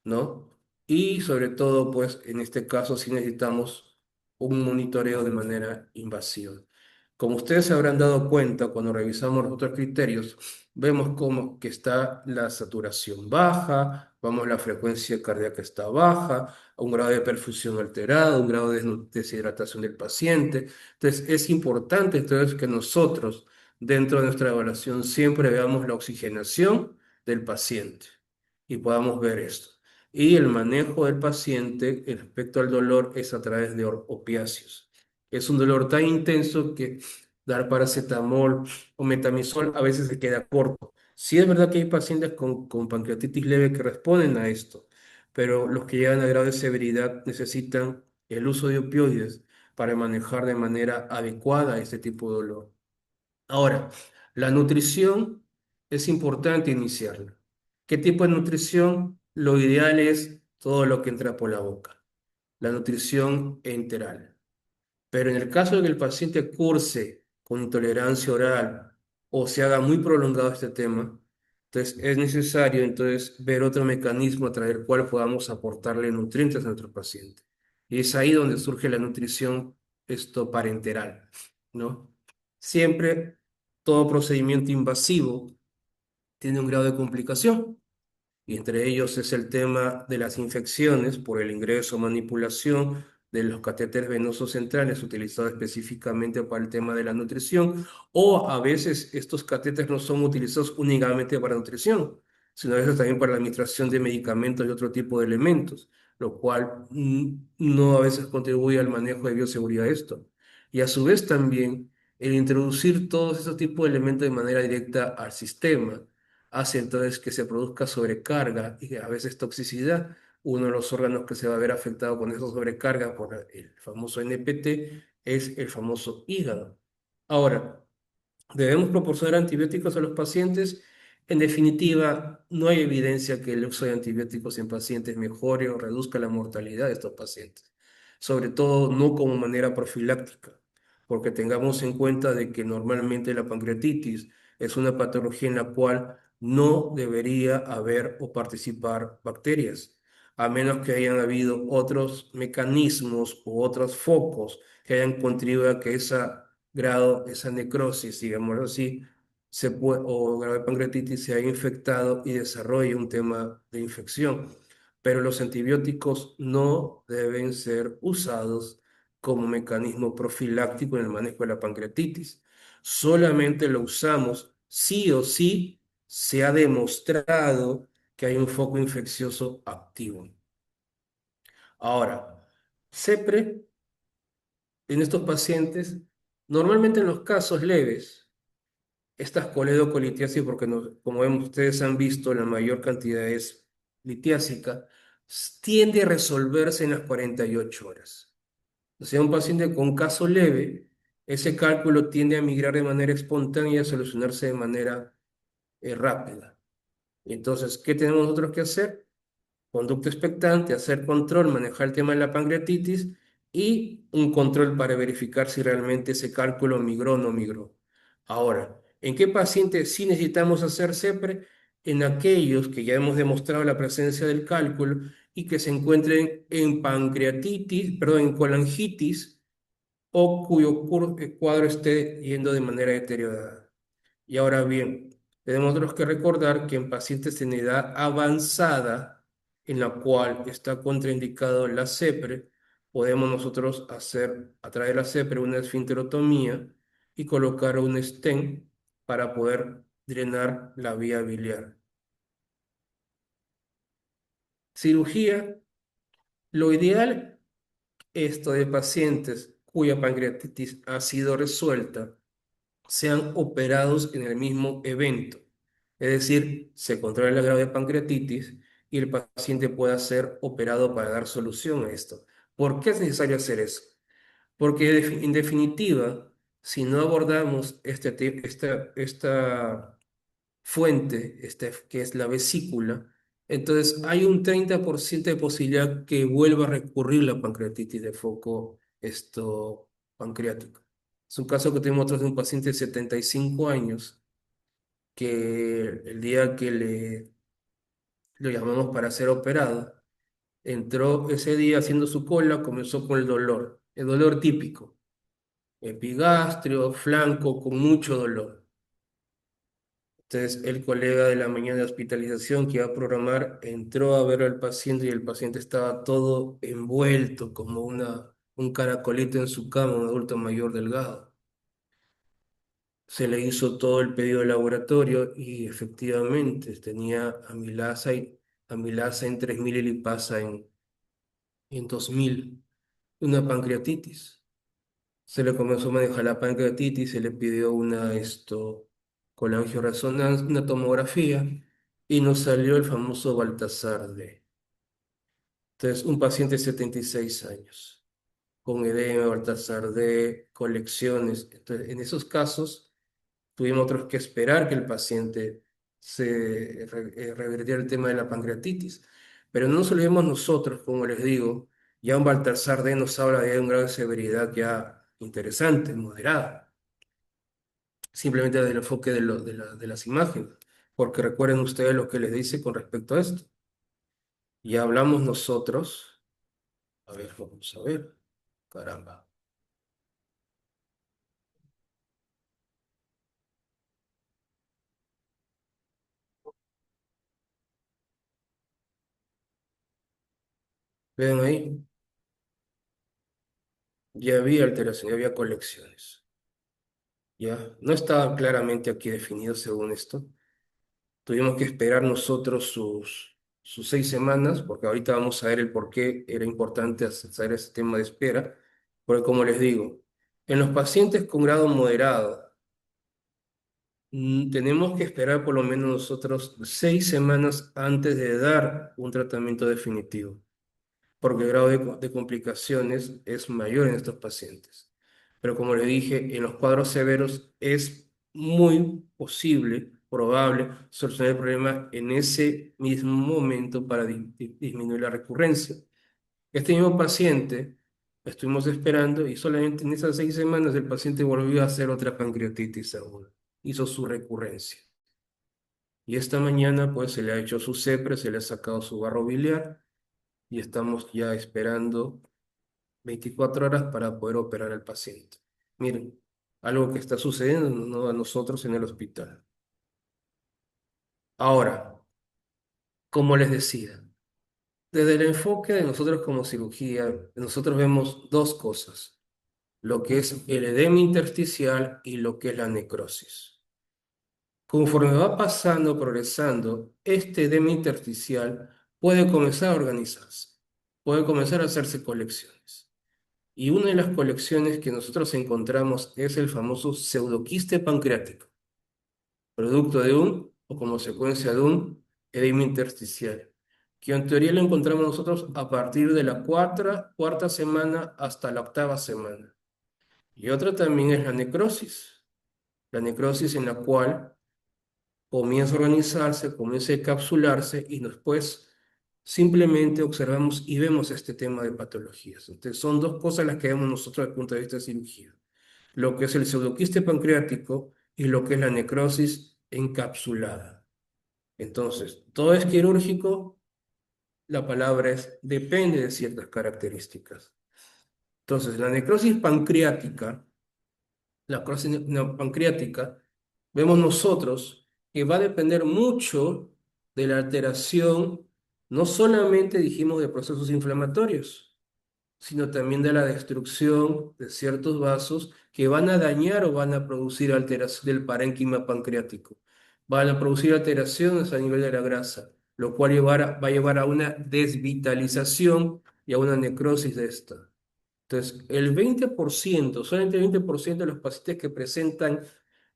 ¿no? Y sobre todo, pues en este caso sí necesitamos un monitoreo de manera invasiva. Como ustedes se habrán dado cuenta cuando revisamos los otros criterios, vemos cómo que está la saturación baja, vamos la frecuencia cardíaca está baja, un grado de perfusión alterado, un grado de deshidratación del paciente. Entonces es importante entonces que nosotros dentro de nuestra evaluación siempre veamos la oxigenación del paciente y podamos ver esto. Y el manejo del paciente respecto al dolor es a través de opiáceos. Es un dolor tan intenso que dar paracetamol o metamizol a veces se queda corto. Sí es verdad que hay pacientes con pancreatitis leve que responden a esto, pero los que llegan a grado de severidad necesitan el uso de opioides para manejar de manera adecuada este tipo de dolor. Ahora, la nutrición es importante iniciarla. ¿Qué tipo de nutrición? Lo ideal es todo lo que entra por la boca, la nutrición enteral. Pero en el caso de que el paciente curse con intolerancia oral o se haga muy prolongado este tema, entonces es necesario entonces ver otro mecanismo a través del cual podamos aportarle nutrientes a nuestro paciente. Y es ahí donde surge la nutrición parenteral, ¿no? Siempre todo procedimiento invasivo tiene un grado de complicación, y entre ellos es el tema de las infecciones por el ingreso o manipulación de los catéteres venosos centrales utilizados específicamente para el tema de la nutrición, o a veces estos catéteres no son utilizados únicamente para nutrición, sino a veces también para la administración de medicamentos y otro tipo de elementos, lo cual no a veces contribuye al manejo de bioseguridad de esto. Y a su vez también el introducir todos esos tipos de elementos de manera directa al sistema hace entonces que se produzca sobrecarga y a veces toxicidad. Uno de los órganos que se va a ver afectado con esa sobrecarga por el famoso NPT es el famoso hígado. Ahora, ¿debemos proporcionar antibióticos a los pacientes? En definitiva, no hay evidencia que el uso de antibióticos en pacientes mejore o reduzca la mortalidad de estos pacientes, sobre todo no como manera profiláctica, porque tengamos en cuenta de que normalmente la pancreatitis es una patología en la cual no debería haber o participar bacterias, a menos que hayan habido otros mecanismos u otros focos que hayan contribuido a que esa grado, esa necrosis, digámoslo así, o grado de pancreatitis se haya infectado y desarrolle un tema de infección. Pero los antibióticos no deben ser usados como mecanismo profiláctico en el manejo de la pancreatitis. Solamente lo usamos sí o sí se ha demostrado que hay un foco infeccioso activo. Ahora, CEPRE en estos pacientes, normalmente en los casos leves, estas coledocolitíasis, porque como ustedes han visto, la mayor cantidad es litiásica, tiende a resolverse en las 48 horas. O sea, un paciente con caso leve, ese cálculo tiende a migrar de manera espontánea y a solucionarse de manera rápida. Entonces, ¿qué tenemos nosotros que hacer? Conducta expectante, hacer control, manejar el tema de la pancreatitis y un control para verificar si realmente ese cálculo migró o no migró. Ahora, ¿en qué pacientes sí necesitamos hacer CEPRE? En aquellos que ya hemos demostrado la presencia del cálculo y que se encuentren en pancreatitis, perdón, en colangitis o cuyo cuadro esté yendo de manera deteriorada. Y ahora bien, tenemos otros que recordar que en pacientes en edad avanzada, en la cual está contraindicado la CEPRE, podemos nosotros hacer a través de la CEPRE una esfinterotomía y colocar un stent para poder drenar la vía biliar. Cirugía, lo ideal, esto de pacientes cuya pancreatitis ha sido resuelta sean operados en el mismo evento. Es decir, se controla el grado de pancreatitis y el paciente pueda ser operado para dar solución a esto. ¿Por qué es necesario hacer eso? Porque en definitiva, si no abordamos esta fuente, que es la vesícula, entonces hay un 30% de posibilidad que vuelva a recurrir la pancreatitis de foco pancreático. Es un caso que tenemos nosotros de un paciente de 75 años que el día que lo llamamos para ser operado, entró ese día haciendo su cola, comenzó con el dolor típico, epigastrio, flanco, con mucho dolor. Entonces, el colega de la mañana de hospitalización que iba a programar entró a ver al paciente y el paciente estaba todo envuelto como un caracolito en su cama, un adulto mayor delgado. Se le hizo todo el pedido de laboratorio y efectivamente tenía amilasa en 3000 y lipasa en 2000, una pancreatitis. Se le comenzó a manejar la pancreatitis, se le pidió colangioresonancia, una tomografía, y nos salió el famoso Baltasar D. Entonces, un paciente de 76 años, con edema, Baltasar D, colecciones. Entonces, en esos casos, tuvimos otros que esperar que el paciente revirtiera el tema de la pancreatitis. Pero no nos olvidemos nosotros, como les digo, ya un Baltasar D nos habla de un grado de severidad ya interesante, moderada, simplemente desde el enfoque de las imágenes, porque recuerden ustedes lo que les dice con respecto a esto. Ya hablamos nosotros, a ver, vamos a ver, caramba. Ven ahí, ya había alteración, ya había colecciones. Ya no estaba claramente aquí definido según esto. Tuvimos que esperar nosotros sus 6 semanas, porque ahorita vamos a ver el por qué era importante hacer ese tema de espera. Porque como les digo, en los pacientes con grado moderado, tenemos que esperar por lo menos nosotros 6 semanas antes de dar un tratamiento definitivo, porque el grado de complicaciones es mayor en estos pacientes. Pero como les dije, en los cuadros severos es muy posible, probable, solucionar el problema en ese mismo momento para disminuir la recurrencia. Este mismo paciente estuvimos esperando y solamente en esas 6 semanas el paciente volvió a hacer otra pancreatitis aguda. Hizo su recurrencia. Y esta mañana pues se le ha hecho su CEPRE, se le ha sacado su barro biliar y estamos ya esperando 24 horas para poder operar al paciente. Miren, algo que está sucediendo ¿no? a nosotros en el hospital. Ahora, como les decía, desde el enfoque de nosotros como cirugía, nosotros vemos dos cosas, lo que es el edema intersticial y lo que es la necrosis. Conforme va pasando, progresando, este edema intersticial puede comenzar a organizarse, puede comenzar a hacerse colecciones. Y una de las colecciones que nosotros encontramos es el famoso pseudoquiste pancreático, producto de un o como consecuencia de un edema intersticial, que en teoría lo encontramos nosotros a partir de la cuarta semana hasta la octava semana. Y otra también es la necrosis en la cual comienza a organizarse, comienza a encapsularse y después simplemente observamos y vemos este tema de patologías. Entonces, son dos cosas las que vemos nosotros desde el punto de vista de cirugía. Lo que es el pseudoquiste pancreático y lo que es la necrosis encapsulada. Entonces, todo es quirúrgico, la palabra es depende de ciertas características. Entonces, la necrosis pancreática la carcinoma pancreática, vemos nosotros que va a depender mucho de la alteración, no solamente dijimos de procesos inflamatorios, sino también de la destrucción de ciertos vasos que van a dañar o van a producir alteración del parénquima pancreático. Van a producir alteraciones a nivel de la grasa, lo cual va a llevar a una desvitalización y a una necrosis de esta. Entonces, el 20%, solamente el 20% de los pacientes que presentan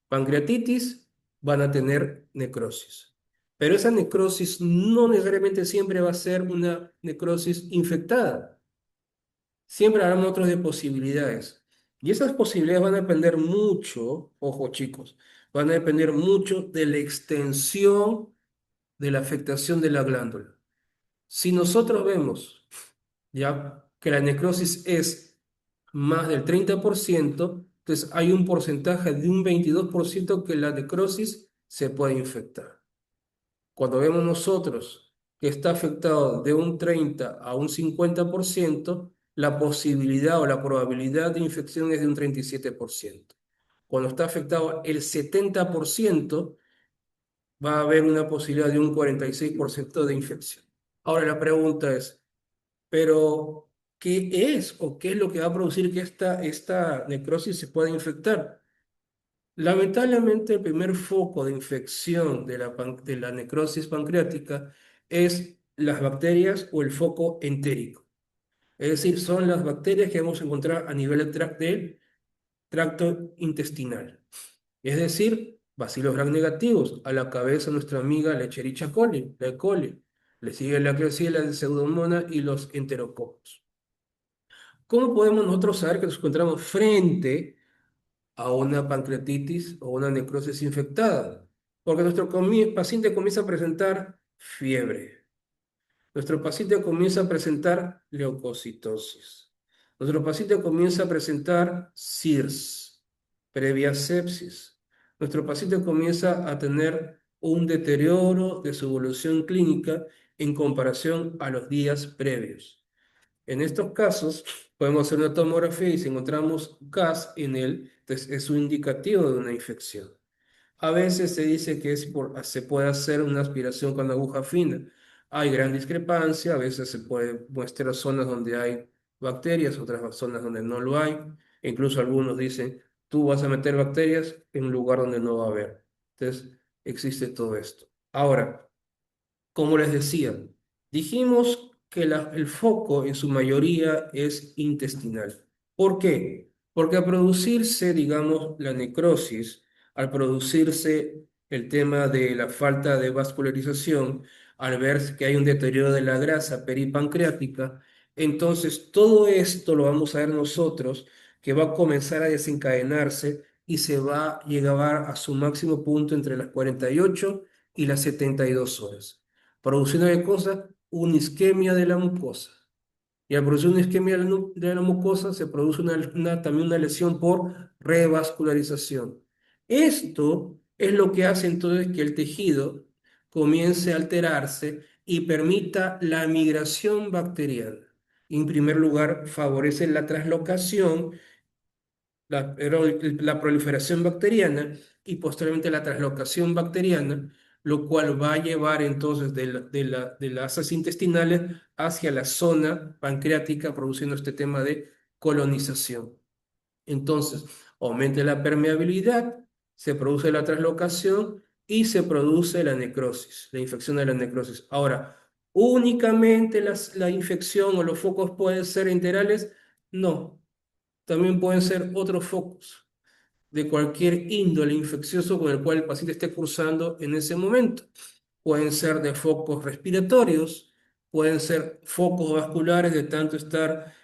pancreatitis van a tener necrosis. Pero esa necrosis no necesariamente siempre va a ser una necrosis infectada. Siempre habrá otras de posibilidades. Y esas posibilidades van a depender mucho, ojo chicos, van a depender mucho de la extensión de la afectación de la glándula. Si nosotros vemos ya que la necrosis es más del 30%, entonces hay un porcentaje de un 22% que la necrosis se puede infectar. Cuando vemos nosotros que está afectado de un 30 a un 50%, la posibilidad o la probabilidad de infección es de un 37%. Cuando está afectado el 70%, va a haber una posibilidad de un 46% de infección. Ahora la pregunta es, pero, ¿qué es o qué es lo que va a producir que esta necrosis se pueda infectar? Lamentablemente, el primer foco de infección de la necrosis pancreática es las bacterias o el foco entérico. Es decir, son las bacterias que vamos a encontrar a nivel del tracto intestinal. Es decir, bacilos gram negativos, a la cabeza nuestra amiga la Escherichia coli, la E. coli. Le sigue la Klebsiella, la Pseudomonas y los enterococos. ¿Cómo podemos nosotros saber que nos encontramos frente a una pancreatitis o una necrosis infectada? Porque nuestro paciente comienza a presentar fiebre. Nuestro paciente comienza a presentar leucocitosis. Nuestro paciente comienza a presentar SIRS, previa sepsis. Nuestro paciente comienza a tener un deterioro de su evolución clínica en comparación a los días previos. En estos casos, podemos hacer una tomografía y si encontramos gas en él, entonces es un indicativo de una infección. A veces se dice que se puede hacer una aspiración con aguja fina, Hay gran discrepancia, a veces se puede mostrar zonas donde hay bacterias, otras zonas donde no lo hay. Incluso algunos dicen, tú vas a meter bacterias en un lugar donde no va a haber. Entonces, existe todo esto. Ahora, como les decía, dijimos que el foco en su mayoría es intestinal. ¿Por qué? Porque al producirse, digamos, la necrosis, al producirse el tema de la falta de vascularización, al ver que hay un deterioro de la grasa peripancreática, entonces todo esto lo vamos a ver nosotros, que va a comenzar a desencadenarse y se va a llegar a su máximo punto entre las 48 y las 72 horas produciendo ¿qué cosa? Una isquemia de la mucosa. Y al producir una isquemia de la mucosa se produce también una lesión por revascularización. Esto es lo que hace entonces que el tejido comience a alterarse y permita la migración bacteriana. En primer lugar, favorece la translocación la proliferación bacteriana y posteriormente la translocación bacteriana, lo cual va a llevar entonces de las asas intestinales hacia la zona pancreática, produciendo este tema de colonización. Entonces, aumenta la permeabilidad, se produce la translocación y se produce la necrosis, la infección de la necrosis. Ahora, ¿únicamente la infección o los focos pueden ser enterales? No, también pueden ser otros focos de cualquier índole infeccioso con el cual el paciente esté cursando en ese momento. Pueden ser de focos respiratorios, pueden ser focos vasculares de tanto estar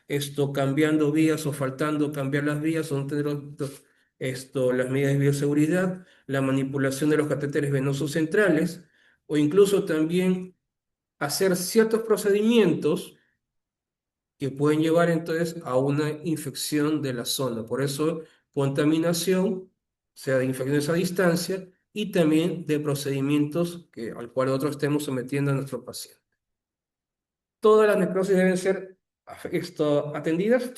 cambiando vías o faltando cambiar las vías o no tener las medidas de bioseguridad, la manipulación de los catéteres venosos centrales o incluso también hacer ciertos procedimientos que pueden llevar entonces a una infección de la zona. Por eso, contaminación, sea de infecciones a distancia, y también de procedimientos al cual nosotros estemos sometiendo a nuestro paciente. Todas las necrosis deben ser atendidas.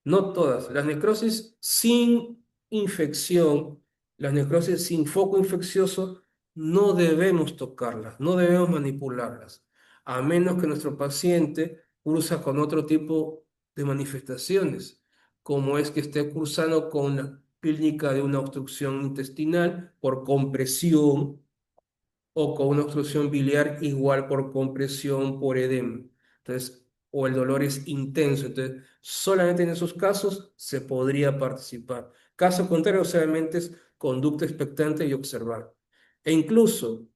No todas. Las necrosis sin infección, las necrosis sin foco infeccioso, no debemos tocarlas, no debemos manipularlas, a menos que nuestro paciente cursa con otro tipo de manifestaciones, como es que esté cursando con la clínica de una obstrucción intestinal por compresión o con una obstrucción biliar igual por compresión, por edema. Entonces, o el dolor es intenso. Entonces, solamente en esos casos se podría participar. Caso contrario, solamente es conducta expectante y observar. E incluso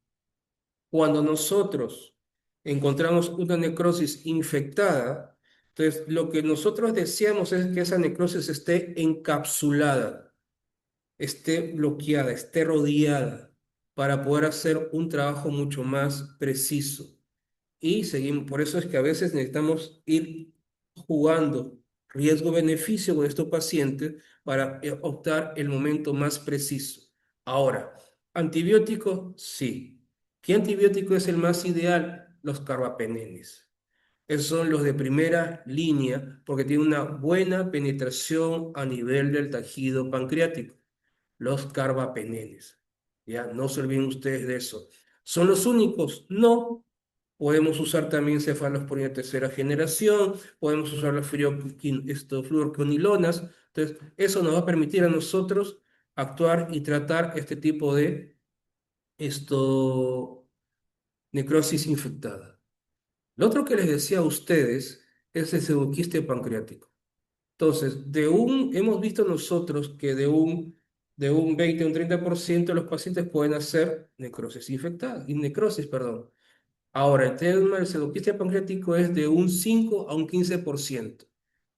cuando nosotros encontramos una necrosis infectada, entonces lo que nosotros deseamos es que esa necrosis esté encapsulada, esté bloqueada, esté rodeada, para poder hacer un trabajo mucho más preciso. Y seguimos, por eso es que a veces necesitamos ir jugando riesgo-beneficio con estos pacientes para optar el momento más preciso. Ahora, antibiótico, sí. ¿Qué antibiótico es el más ideal? Los carbapenenes. Esos son los de primera línea porque tienen una buena penetración a nivel del tejido pancreático los carbapenenes. Ya, no se olviden ustedes de eso. ¿Son los únicos? No. Podemos usar también cefalosporina de tercera generación, podemos usar las fluorquinolonas. Entonces, eso nos va a permitir a nosotros actuar y tratar este tipo de esto, necrosis infectada. Lo otro que les decía a ustedes es el pseudoquiste pancreático. Entonces, hemos visto nosotros que de un 20 a un 30% de los pacientes pueden hacer necrosis infectada, y necrosis, perdón. Ahora, el tema del pseudoquiste pancreático es de un 5 a un 15%.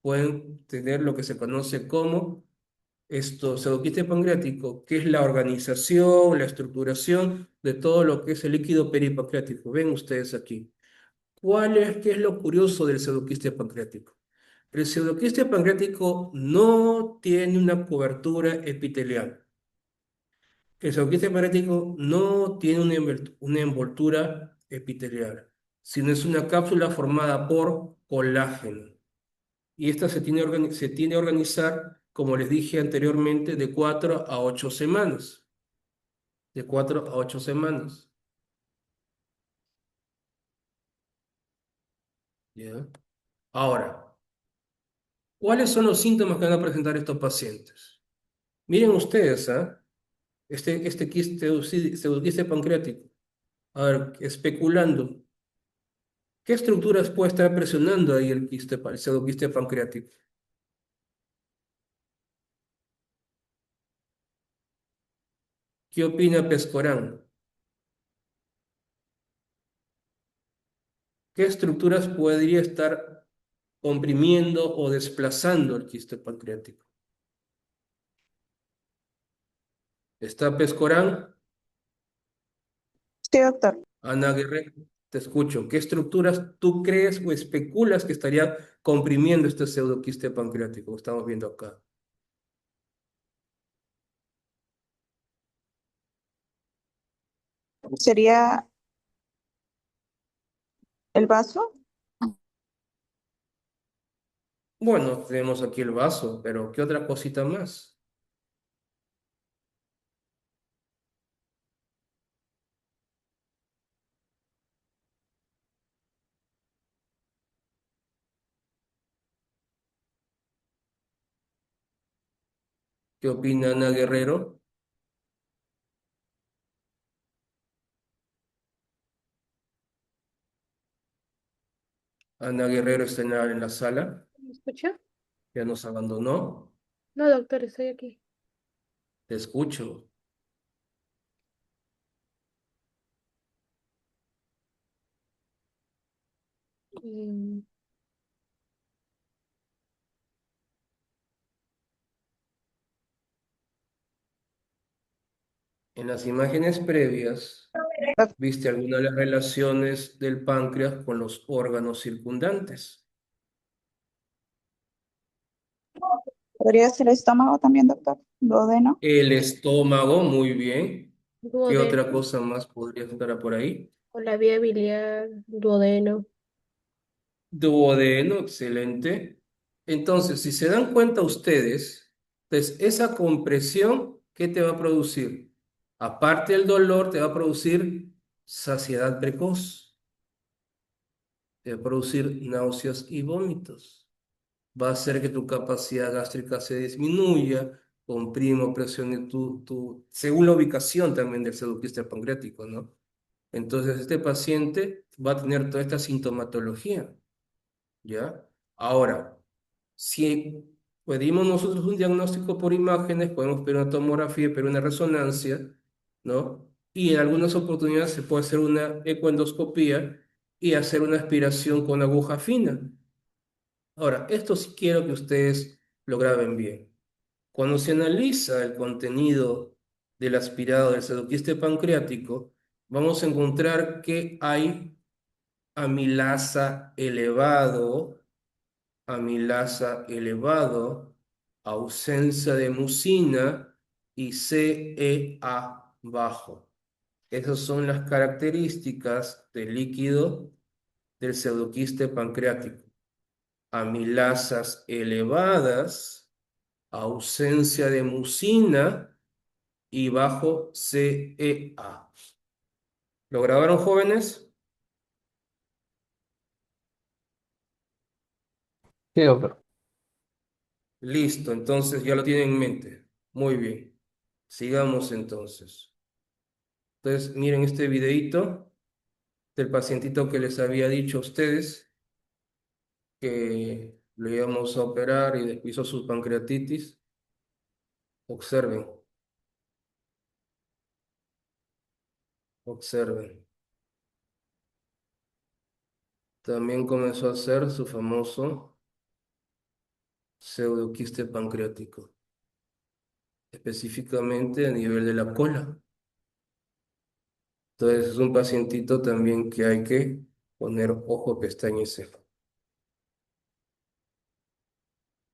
Pueden tener lo que se conoce como pseudoquiste pancreático, que es la organización, la estructuración de todo lo que es el líquido peripancreático. Ven ustedes aquí. ¿Qué es lo curioso del pseudoquiste pancreático? El pseudoquiste pancreático no tiene una cobertura epitelial. El pseudoquiste pancreático no tiene una envoltura epitelial, sino es una cápsula formada por colágeno. Y esta se tiene a organizar, como les dije anteriormente, de 4 a 8 semanas. De 4 a 8 semanas. ¿Ya? Ahora, ¿cuáles son los síntomas que van a presentar estos pacientes? Miren ustedes, ¿ah? Este quiste, pseudoquiste pancreático. A ver, especulando, ¿qué estructuras puede estar presionando ahí el pseudoquiste pancreático? ¿Qué opina Pescorán? ¿Qué estructuras podría estar comprimiendo o desplazando el quiste pancreático? ¿Está Pescorán?
Sí, doctor.
Ana Guerrero, te escucho. ¿Qué estructuras tú crees o especulas que estaría comprimiendo este pseudoquiste pancreático que estamos viendo acá?
¿Sería el vaso?
Bueno, tenemos aquí el vaso, pero ¿qué otra cosita más? ¿Qué opina Ana Guerrero? Ana Guerrero está en la sala,
¿Me escucha?
ya nos abandonó.
No, doctor, estoy aquí.
Te escucho.
Mm,
En las imágenes previas, ¿viste alguna de las relaciones del páncreas con los órganos circundantes?
¿Podría ser el estómago también, doctor? ¿Duodeno?
El estómago, muy bien. ¿Qué otra
Duodeno,
cosa más podría estar por ahí?
o la vía biliar, duodeno.
Duodeno, excelente. Entonces, si se dan cuenta ustedes, pues esa compresión, ¿qué te va a producir? Aparte del dolor, te va a producir saciedad precoz, te va a producir náuseas y vómitos. Va a hacer que tu capacidad gástrica se disminuya, comprima o presione según la ubicación también del pseudoquiste pancreático, ¿no? Entonces, este paciente va a tener toda esta sintomatología, ¿ya? Ahora, si pedimos nosotros un diagnóstico por imágenes, podemos pedir una tomografía, pero una resonancia, ¿no? Y en algunas oportunidades se puede hacer una ecoendoscopía y hacer una aspiración con aguja fina. Ahora, esto sí quiero que ustedes lo graben bien. Cuando se analiza el contenido del aspirado del pseudoquiste pancreático, vamos a encontrar que hay amilasa elevado, amilasa elevado, ausencia de mucina y CEA bajo. Esas son las características del líquido del pseudoquiste pancreático. Amilasas elevadas, ausencia de mucina y bajo CEA. ¿Lo grabaron, jóvenes?
Sí, doctor.
Listo, entonces ya lo tienen en mente. Muy bien. Sigamos entonces. Entonces, miren este videíto del pacientito que les había dicho a ustedes que lo íbamos a operar y después hizo su pancreatitis. Observen, observen. También comenzó a hacer su famoso pseudoquiste pancreático, específicamente a nivel de la cola. Entonces, es un pacientito también que hay que poner ojo, pestaña y ceja.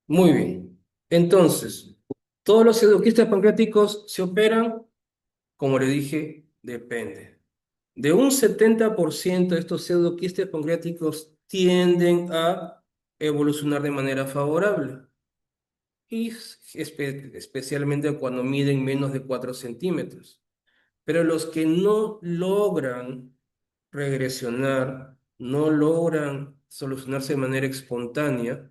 Muy bien. Entonces, todos los pseudoquistes pancreáticos se operan, como le dije, depende. De un 70% de estos pseudoquistes pancreáticos tienden a evolucionar de manera favorable. Y especialmente cuando miden menos de 4 centímetros. Pero los que no logran regresionar, no logran solucionarse de manera espontánea,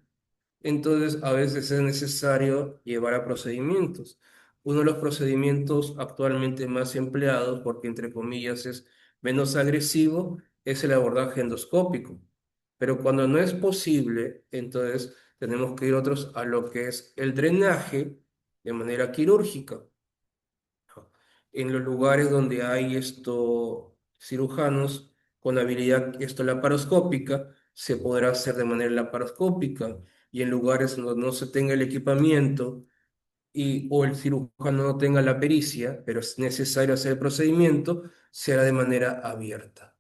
entonces a veces es necesario llevar a procedimientos. Uno de los procedimientos actualmente más empleados, porque entre comillas es menos agresivo, es el abordaje endoscópico. Pero cuando no es posible, entonces tenemos que ir otros a lo que es el drenaje de manera quirúrgica. En los lugares donde hay cirujanos con habilidad laparoscópica, se podrá hacer de manera laparoscópica, y en lugares donde no se tenga el equipamiento o el cirujano no tenga la pericia, pero es necesario hacer el procedimiento, se hará de manera abierta.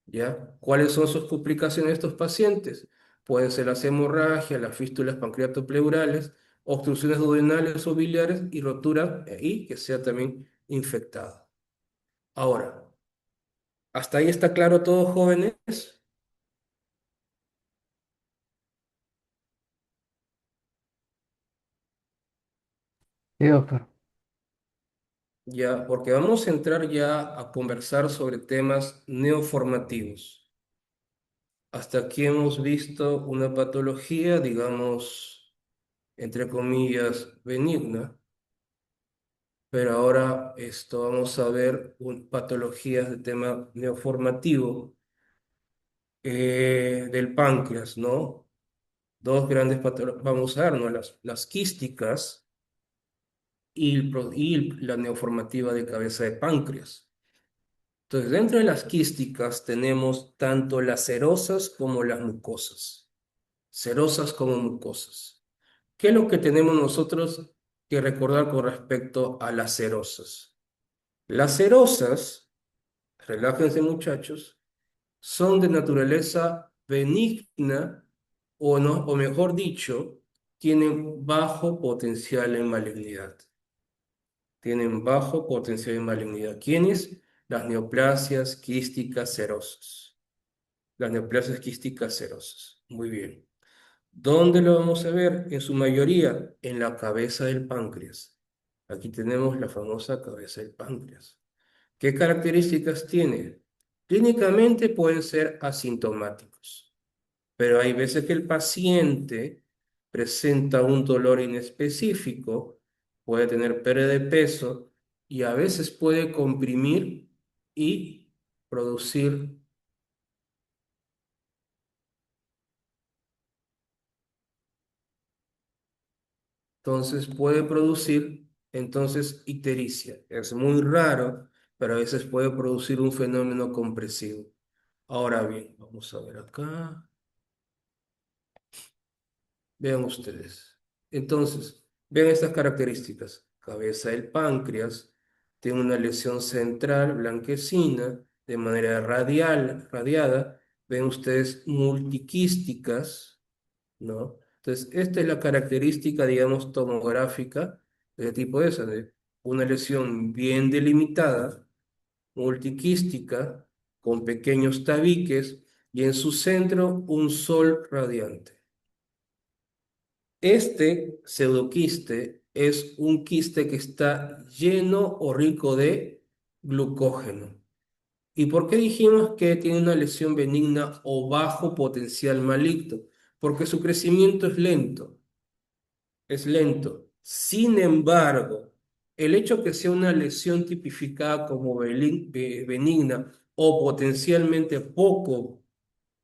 ¿Ya? ¿Cuáles son sus complicaciones de estos pacientes? Pueden ser las hemorragias, las fístulas pancreatopleurales, obstrucciones duodenales o biliares y rotura y que sea también infectada. Ahora, ¿hasta ahí está claro todo, jóvenes?
Sí, doctor.
Ya, porque vamos a entrar ya a conversar sobre temas neoformativos. Hasta aquí hemos visto una patología, digamos, entre comillas, benigna. Pero ahora vamos a ver patologías de tema neoformativo del páncreas, ¿no? Dos grandes patologías, vamos a vernos las quísticas y la neoformativa de cabeza de páncreas. Entonces, dentro de las quísticas tenemos tanto las serosas como las mucosas, serosas como mucosas. ¿Qué es lo que tenemos nosotros que recordar con respecto a las serosas? Las serosas, relájense muchachos, son de naturaleza benigna o, no, o mejor dicho, tienen bajo potencial en malignidad. Tienen bajo potencial en malignidad. ¿Quiénes? Las neoplasias quísticas serosas. Las neoplasias quísticas serosas. Muy bien. ¿Dónde lo vamos a ver? En su mayoría en la cabeza del páncreas. Aquí tenemos la famosa cabeza del páncreas. ¿Qué características tiene? Clínicamente pueden ser asintomáticos, pero hay veces que el paciente presenta un dolor inespecífico, puede tener pérdida de peso y a veces puede comprimir y producir, entonces puede producir ictericia. Es muy raro, pero a veces puede producir un fenómeno compresivo. Ahora bien, vamos a ver acá. Vean ustedes. Entonces, vean estas características. Cabeza del páncreas tiene una lesión central blanquecina de manera radiada. Ven ustedes multiquísticas, ¿no? Entonces, esta es la característica, digamos, tomográfica de tipo esa, de una lesión bien delimitada, multiquística, con pequeños tabiques y en su centro un sol radiante. Este pseudoquiste es un quiste que está lleno o rico de glucógeno. ¿Y por qué dijimos que tiene una lesión benigna o bajo potencial maligno? Porque su crecimiento es lento, es lento. Sin embargo, el hecho que sea una lesión tipificada como benigna o potencialmente poco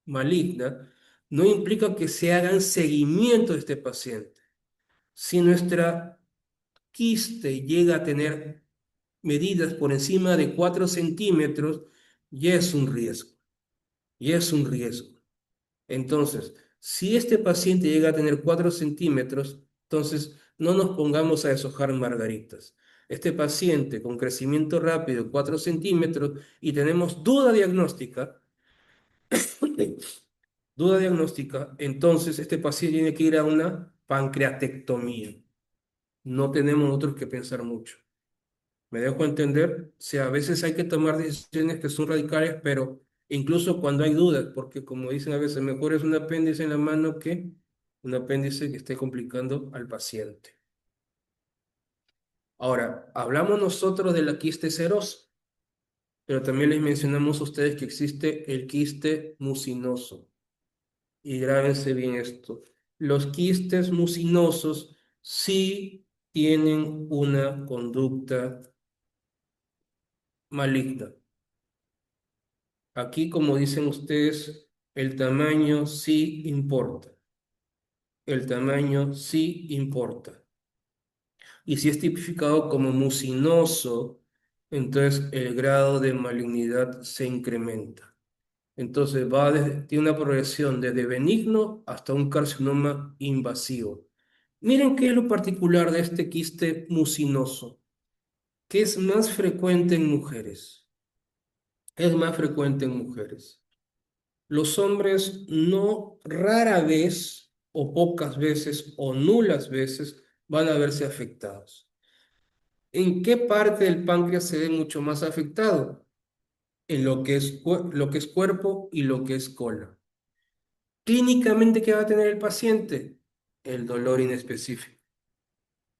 maligna, no implica que se hagan seguimiento de este paciente. Si nuestra quiste llega a tener medidas por encima de 4 centímetros, ya es un riesgo, ya es un riesgo. Entonces, si este paciente llega a tener 4 centímetros, entonces no nos pongamos a deshojar margaritas. Este paciente con crecimiento rápido, 4 centímetros, y tenemos duda diagnóstica, entonces este paciente tiene que ir a una pancreatectomía. No tenemos otros que pensar mucho. ¿Me dejo entender? O sea, a veces hay que tomar decisiones que son radicales, pero incluso cuando hay dudas, porque como dicen a veces, mejor es un apéndice en la mano que un apéndice que esté complicando al paciente. Ahora, hablamos nosotros de la quiste serosa, pero también les mencionamos a ustedes que existe el quiste mucinoso. Y grábense bien esto. Los quistes mucinosos sí tienen una conducta maligna. Aquí, como dicen ustedes, el tamaño sí importa. El tamaño sí importa. Y si es tipificado como mucinoso, entonces el grado de malignidad se incrementa. Entonces tiene una progresión desde benigno hasta un carcinoma invasivo. Miren qué es lo particular de este quiste mucinoso, que es más frecuente en mujeres. Es más frecuente en mujeres. Los hombres no rara vez o pocas veces o nulas veces van a verse afectados. ¿En qué parte del páncreas se ve mucho más afectado? En lo que es cuerpo y lo que es cola. Clínicamente, ¿qué va a tener el paciente? El dolor inespecífico.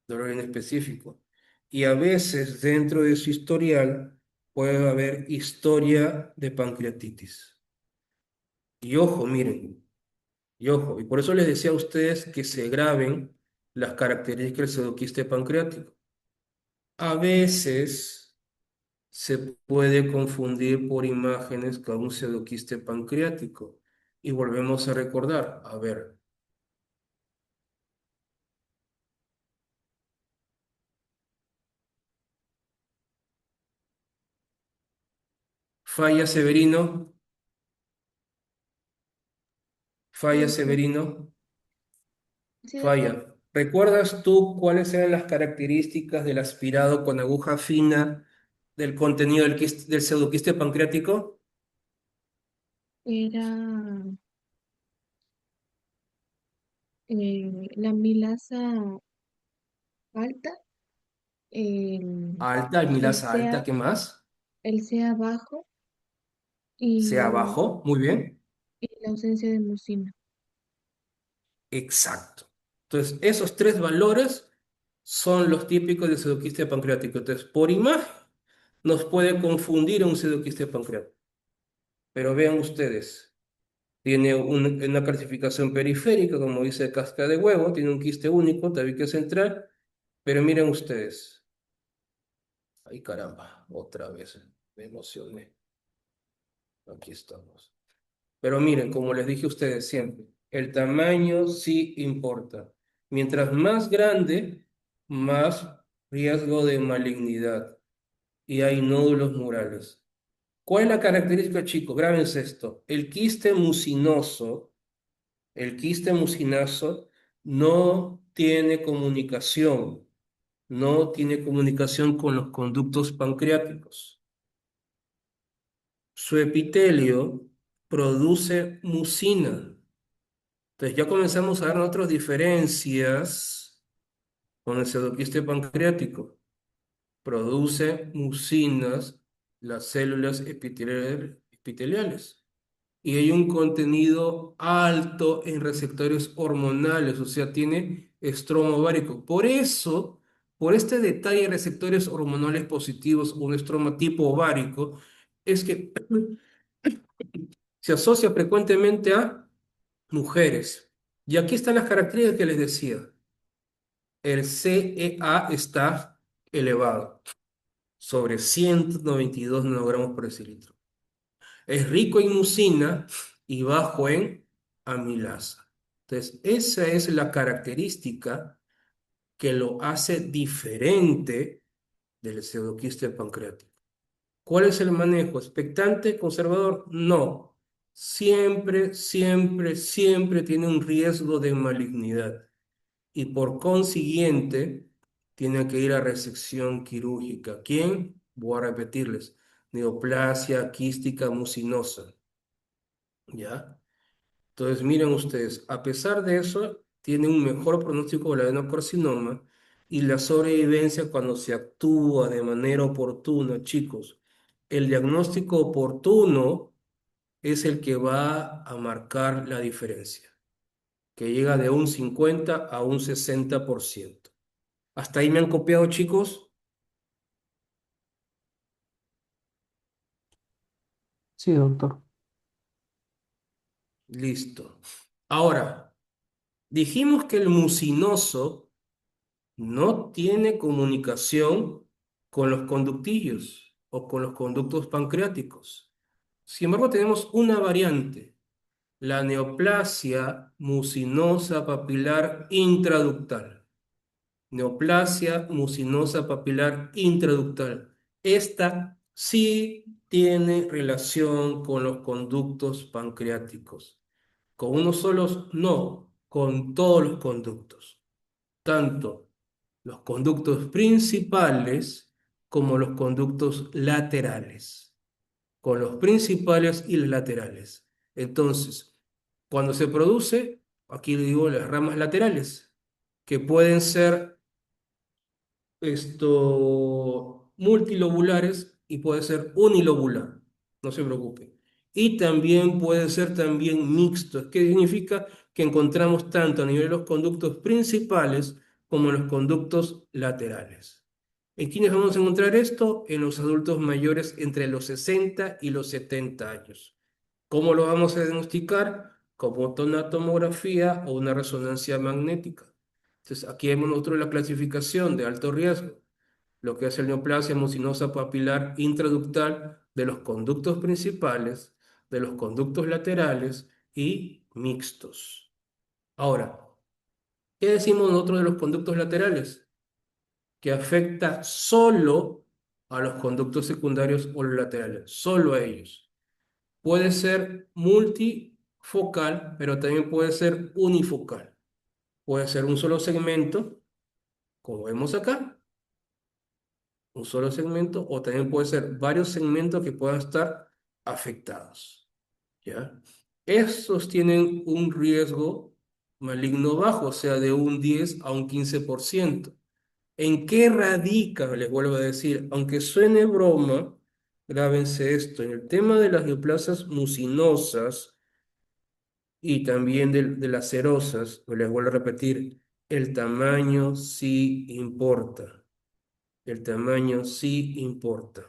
Dolor inespecífico. Y a veces dentro de su historial puede haber historia de pancreatitis. Y ojo, miren, y ojo, y por eso les decía a ustedes que se graben las características del pseudoquiste pancreático. A veces se puede confundir por imágenes con un pseudoquiste pancreático. Y volvemos a recordar, a ver, falla Severino,
Sí,
falla
doctor.
Severino,
Sí, doctor.
falla. ¿Recuerdas tú cuáles eran las características del aspirado con aguja fina del contenido del pseudoquiste pancreático?
Era la amilasa alta, el,
Alta,
el
amilasa alta,
CA,
¿qué más?
el CA bajo
Sea
y,
abajo, muy bien.
y la ausencia de mucina.
Exacto. Entonces, esos tres valores son los típicos del pseudoquiste pancreático. Entonces, por imagen nos puede confundir un pseudoquiste pancreático. Pero vean ustedes, tiene una calcificación periférica, como dice casca de huevo, tiene un quiste único, tabique central, pero miren ustedes. Ay, caramba, otra vez me emocioné. Aquí estamos. Pero miren, como les dije a ustedes siempre, el tamaño sí importa. Mientras más grande, más riesgo de malignidad y hay nódulos murales. ¿Cuál es la característica, chicos? Grábense esto. El quiste mucinoso no tiene comunicación con los conductos pancreáticos. Su epitelio produce mucina. Entonces ya comenzamos a ver otras diferencias con el pseudoquiste pancreático. Produce mucinas las células epiteliales. Y hay un contenido alto en receptores hormonales, o sea, tiene estroma ovárico. Por eso, por este detalle de receptores hormonales positivos, un estroma tipo ovárico, es que se asocia frecuentemente a mujeres. Y aquí están las características que les decía. El CEA está elevado, sobre 192 nanogramos por decilitro. Es rico en mucina y bajo en amilasa. Entonces, esa es la característica que lo hace diferente del pseudoquiste pancreático. ¿Cuál es el manejo? ¿Expectante, conservador? No. Siempre, siempre, siempre tiene un riesgo de malignidad y por consiguiente tiene que ir a resección quirúrgica. ¿Quién? Voy a repetirles. Neoplasia quística mucinosa. ¿Ya? Entonces, miren ustedes, a pesar de eso, tiene un mejor pronóstico del adenocarcinoma y la sobrevivencia cuando se actúa de manera oportuna, chicos. El diagnóstico oportuno es el que va a marcar la diferencia, que llega de un 50 a un 60%. ¿Hasta ahí me han copiado, chicos?
Sí, doctor.
Listo. Ahora, dijimos que el mucinoso no tiene comunicación con los conductillos o con los conductos pancreáticos. Sin embargo, tenemos una variante, la neoplasia mucinosa papilar intraductal. Neoplasia mucinosa papilar intraductal. Esta sí tiene relación con los conductos pancreáticos. Con unos solos, no, con todos los conductos. Tanto los conductos principales como los conductos laterales. Con los principales y los laterales. Entonces, cuando se produce, aquí le digo las ramas laterales, que pueden ser multilobulares y puede ser unilobular, no se preocupe. Y también puede ser también mixto, que significa que encontramos tanto a nivel de los conductos principales como en los conductos laterales. ¿En quiénes vamos a encontrar esto? En los adultos mayores entre los 60 y los 70 años. ¿Cómo lo vamos a diagnosticar? Como una tomografía o una resonancia magnética. Entonces, aquí vemos nosotros la clasificación de alto riesgo, lo que es el neoplasia mucinosa papilar intraductal de los conductos principales, de los conductos laterales y mixtos. Ahora, ¿qué decimos nosotros de los conductos laterales? Que afecta solo a los conductos secundarios o los laterales, solo a ellos. Puede ser multifocal, pero también puede ser unifocal. Puede ser un solo segmento, como vemos acá, un solo segmento, o también puede ser varios segmentos que puedan estar afectados. ¿Ya? Estos tienen un riesgo maligno bajo, o sea, de un 10 a un 15%. ¿En qué radica? Les vuelvo a decir, aunque suene broma, grábense esto, en el tema de las neoplasias mucinosas y también de las serosas, les vuelvo a repetir, el tamaño sí importa. El tamaño sí importa.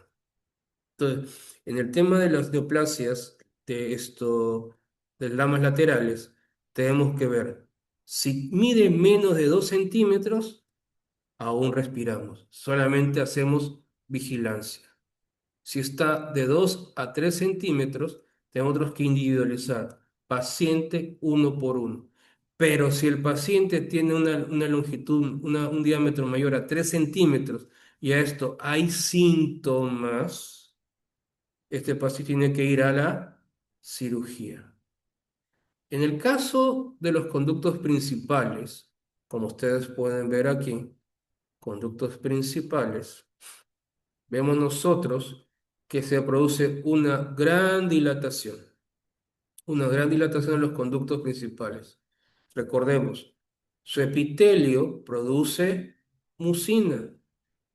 Entonces, en el tema de las neoplasias, de ramas laterales, tenemos que ver, si mide menos de 2 centímetros, aún respiramos, solamente hacemos vigilancia. Si está de 2 a 3 centímetros, tenemos que individualizar, paciente uno por uno. Pero si el paciente tiene una longitud, un diámetro mayor a 3 centímetros y a esto hay síntomas, este paciente tiene que ir a la cirugía. En el caso de los conductos principales, como ustedes pueden ver aquí, conductos principales, vemos nosotros que se produce una gran dilatación en los conductos principales. Recordemos, su epitelio produce mucina.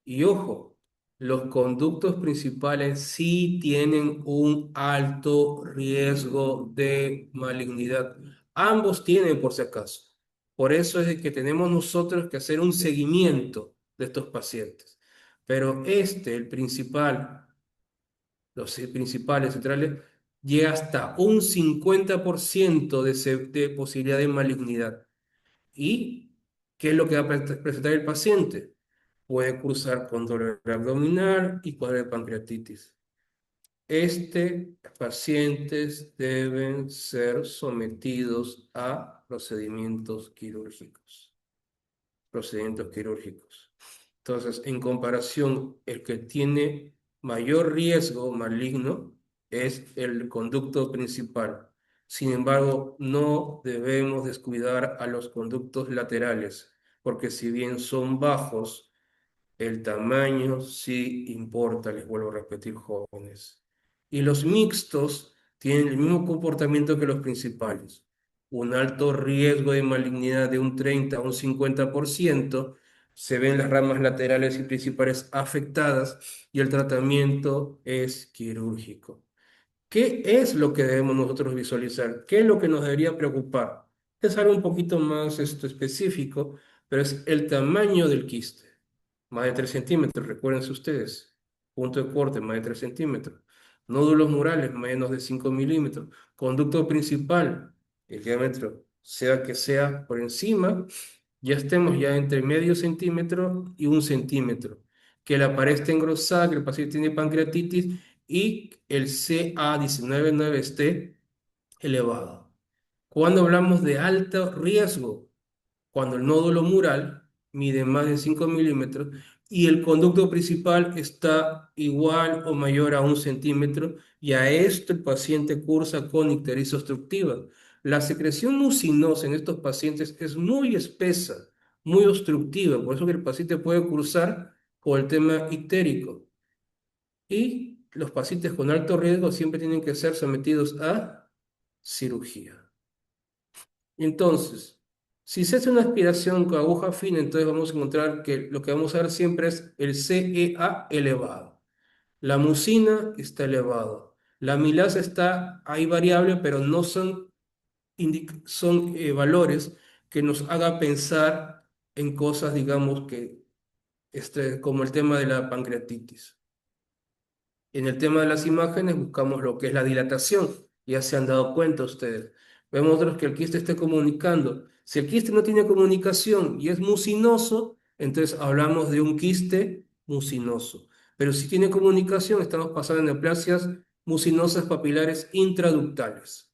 Y ojo, los conductos principales sí tienen un alto riesgo de malignidad. Ambos tienen, por si acaso. Por eso es de que tenemos nosotros que hacer un seguimiento de estos pacientes. Pero el principal, los principales centrales, llega hasta un 50% de posibilidad de malignidad. ¿Y qué es lo que va a presentar el paciente? Puede cursar con dolor abdominal y cuadro de pancreatitis. Pacientes deben ser sometidos a procedimientos quirúrgicos. Procedimientos quirúrgicos. Entonces, en comparación, el que tiene mayor riesgo maligno es el conducto principal. Sin embargo, no debemos descuidar a los conductos laterales, porque si bien son bajos, el tamaño sí importa, les vuelvo a repetir, jóvenes. Y los mixtos tienen el mismo comportamiento que los principales. Un alto riesgo de malignidad de un 30 a un 50%, se ven las ramas laterales y principales afectadas y el tratamiento es quirúrgico. ¿Qué es lo que debemos nosotros visualizar? ¿Qué es lo que nos debería preocupar? Es algo un poquito más específico, pero es el tamaño del quiste. Más de 3 centímetros, recuérdense ustedes. Punto de corte, más de 3 centímetros. Nódulos murales, menos de 5 milímetros. Conducto principal, el diámetro sea que sea por encima, ya estemos ya entre medio centímetro y 1 centímetro, que la pared esté engrosada, que el paciente tiene pancreatitis y el CA 19,9 esté elevado. Cuando hablamos de alto riesgo, cuando el nódulo mural mide más de 5 milímetros y el conducto principal está igual o mayor a 1 centímetro, y a esto el paciente cursa con ictericia obstructiva. La secreción mucinosa en estos pacientes es muy espesa, muy obstructiva, por eso que el paciente puede cursar por el tema ictérico. Y los pacientes con alto riesgo siempre tienen que ser sometidos a cirugía. Entonces, si se hace una aspiración con aguja fina, entonces vamos a encontrar que lo que vamos a ver siempre es el CEA elevado. La mucina está elevado. La amilasa está ahí variable, pero no son, son valores que nos haga pensar en cosas, digamos, que como el tema de la pancreatitis. En el tema de las imágenes buscamos lo que es la dilatación. Ya se han dado cuenta ustedes. Vemos otros que el quiste esté comunicando. Si el quiste no tiene comunicación y es mucinoso, entonces hablamos de un quiste mucinoso. Pero si tiene comunicación, estamos pasando en neoplasias mucinosas papilares intraductales.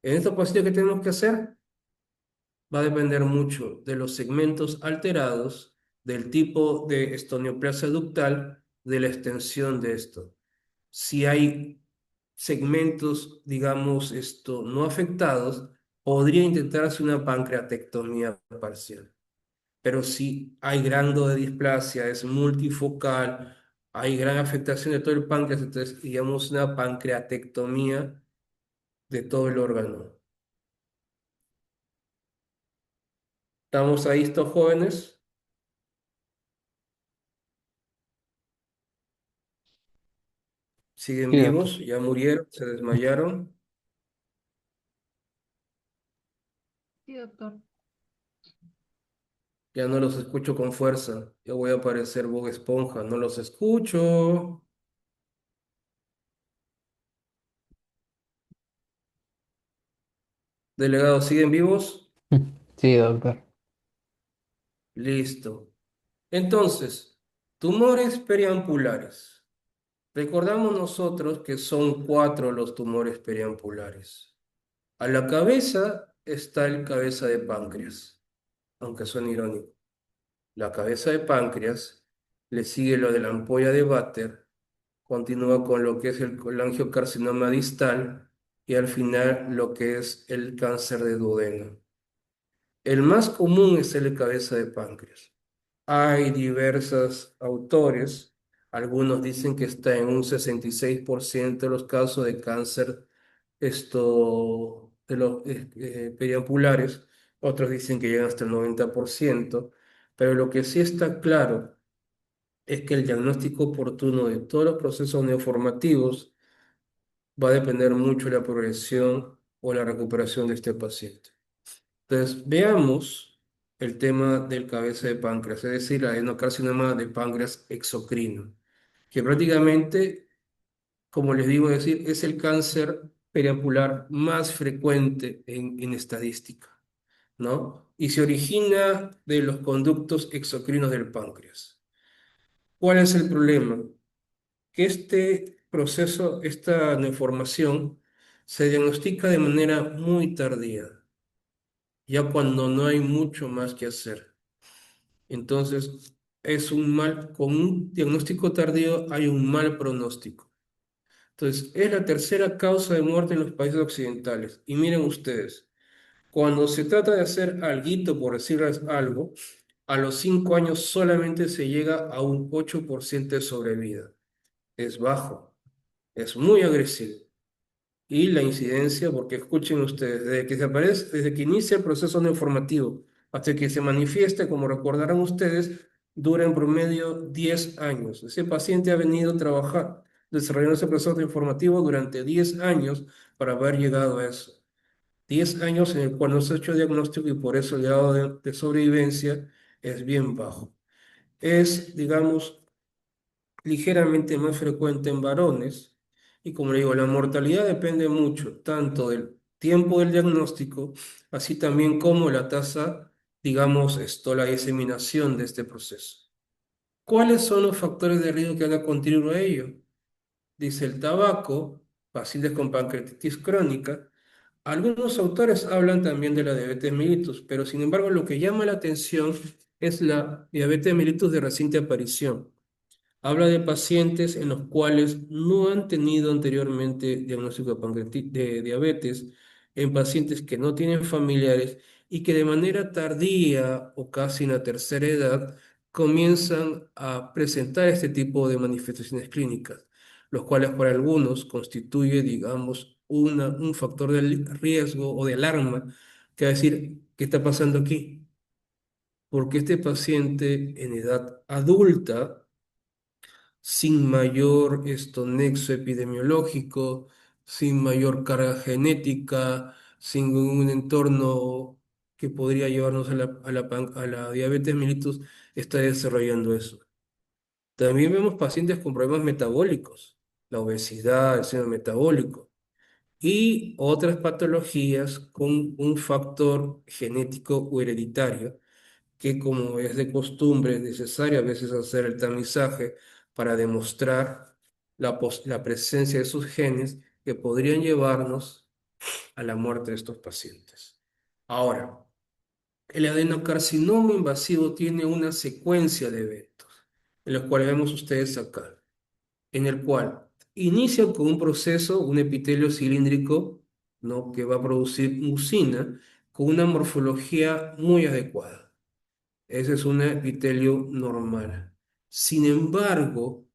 En estos pacientes, ¿qué tenemos que hacer? Va a depender mucho de los segmentos alterados, del tipo de estoneoplasia ductal, de la extensión de esto. Si hay segmentos, digamos, no afectados, podría intentarse una pancreatectomía parcial. Pero si hay grado de displasia, es multifocal, hay gran afectación de todo el páncreas, entonces digamos una pancreatectomía de todo el órgano. ¿Estamos ahí estos jóvenes? ¿Siguen
Sí, doctor.
vivos? ¿Ya murieron? ¿Se desmayaron?
Sí, doctor.
Ya no los escucho con fuerza. Yo voy a parecer Bob Esponja. No los escucho. Delegados, ¿siguen vivos?
Sí, doctor.
Listo. Entonces, tumores periampulares. Recordamos nosotros que son 4 los tumores periampulares. A la cabeza está el cabeza de páncreas, aunque suene irónico. La cabeza de páncreas, le sigue lo de la ampolla de Vater, continúa con lo que es el colangiocarcinoma distal y al final lo que es el cáncer de duodeno. El más común es el de cabeza de páncreas. Hay diversos autores, algunos dicen que está en un 66% de los casos de cáncer de los periampulares, otros dicen que llegan hasta el 90%, pero lo que sí está claro es que el diagnóstico oportuno de todos los procesos neoformativos va a depender mucho de la progresión o la recuperación de este paciente. Entonces, veamos el tema del cabeza de páncreas, es decir, la adenocarcinoma de páncreas exocrino, que prácticamente, como les digo, decir, es el cáncer periampular más frecuente en estadística, ¿no? Y se origina de los conductos exocrinos del páncreas. ¿Cuál es el problema? Que este proceso, esta neoformación, se diagnostica de manera muy tardía, ya cuando no hay mucho más que hacer. Entonces, con un diagnóstico tardío hay un mal pronóstico. Entonces, es la tercera causa de muerte en los países occidentales. Y miren ustedes, cuando se trata de hacer alguito, por decirles algo, a los 5 años solamente se llega a un 8% de sobrevida. Es bajo, es muy agresivo. Y la incidencia, porque escuchen ustedes, desde que inicia el proceso neoformativo hasta que se manifieste, como recordarán ustedes, dura en promedio 10 años. Ese paciente ha venido a trabajar, desarrollando ese proceso neoformativo durante 10 años para haber llegado a eso. 10 años en el cual no se ha hecho diagnóstico y por eso el grado de sobrevivencia es bien bajo. Es, digamos, ligeramente más frecuente en varones y como le digo, la mortalidad depende mucho tanto del tiempo del diagnóstico, así también como la tasa, digamos, la diseminación de este proceso. ¿Cuáles son los factores de riesgo que van a contribuir a ello? Dice el tabaco, pacientes con pancreatitis crónica. Algunos autores hablan también de la diabetes mellitus, pero sin embargo lo que llama la atención es la diabetes mellitus de reciente aparición. Habla de pacientes en los cuales no han tenido anteriormente diagnóstico de diabetes, en pacientes que no tienen familiares y que de manera tardía o casi en la tercera edad comienzan a presentar este tipo de manifestaciones clínicas, los cuales para algunos constituye, digamos, un factor de riesgo o de alarma, que va a decir, ¿qué está pasando aquí? Porque este paciente en edad adulta sin mayor nexo epidemiológico, sin mayor carga genética, sin un entorno que podría llevarnos a la diabetes mellitus, está desarrollando eso. También vemos pacientes con problemas metabólicos, la obesidad, el síndrome metabólico y otras patologías con un factor genético o hereditario que como es de costumbre, es necesario a veces hacer el tamizaje para demostrar la presencia de sus genes que podrían llevarnos a la muerte de estos pacientes. Ahora, el adenocarcinoma invasivo tiene una secuencia de eventos, en los cuales vemos ustedes acá, en el cual inicia con un proceso, un epitelio cilíndrico, ¿no? Que va a producir mucina con una morfología muy adecuada. Ese es un epitelio normal. Sin embargo,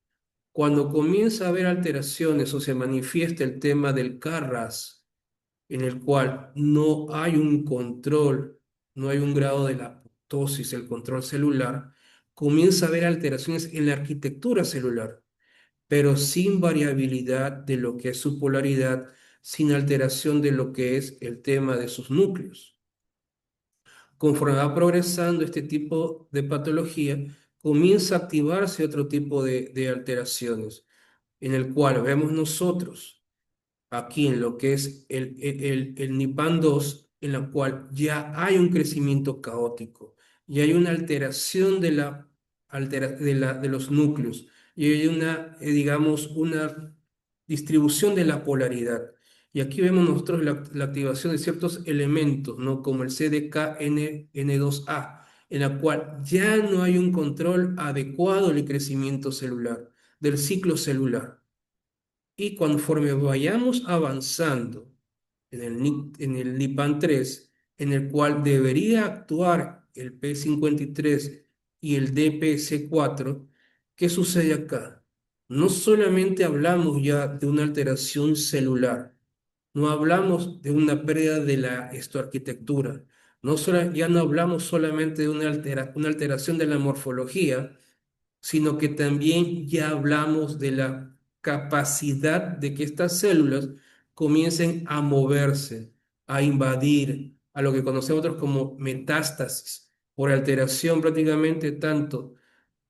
cuando comienza a haber alteraciones o se manifiesta el tema del CARRAS, en el cual no hay un control, no hay un grado de la apoptosis, el control celular, comienza a haber alteraciones en la arquitectura celular, pero sin variabilidad de lo que es su polaridad, sin alteración de lo que es el tema de sus núcleos. Conforme va progresando este tipo de patología, comienza a activarse otro tipo de alteraciones, en el cual vemos nosotros aquí en lo que es el NIPAN2, en la cual ya hay un crecimiento caótico, y hay una alteración de los núcleos, y hay una, digamos, una distribución de la polaridad. Y aquí vemos nosotros la activación de ciertos elementos, ¿no? Como el CDKN2A, en la cual ya no hay un control adecuado del crecimiento celular, del ciclo celular. Y conforme vayamos avanzando en el NIPAN3, en el cual debería actuar el P53 y el DPS4, ¿qué sucede acá? No solamente hablamos ya de una alteración celular, no hablamos de una pérdida de la arquitectura, ya no hablamos solamente de una alteración de la morfología, sino que también ya hablamos de la capacidad de que estas células comiencen a moverse, a invadir, a lo que conocemos nosotros como metástasis, por alteración prácticamente tanto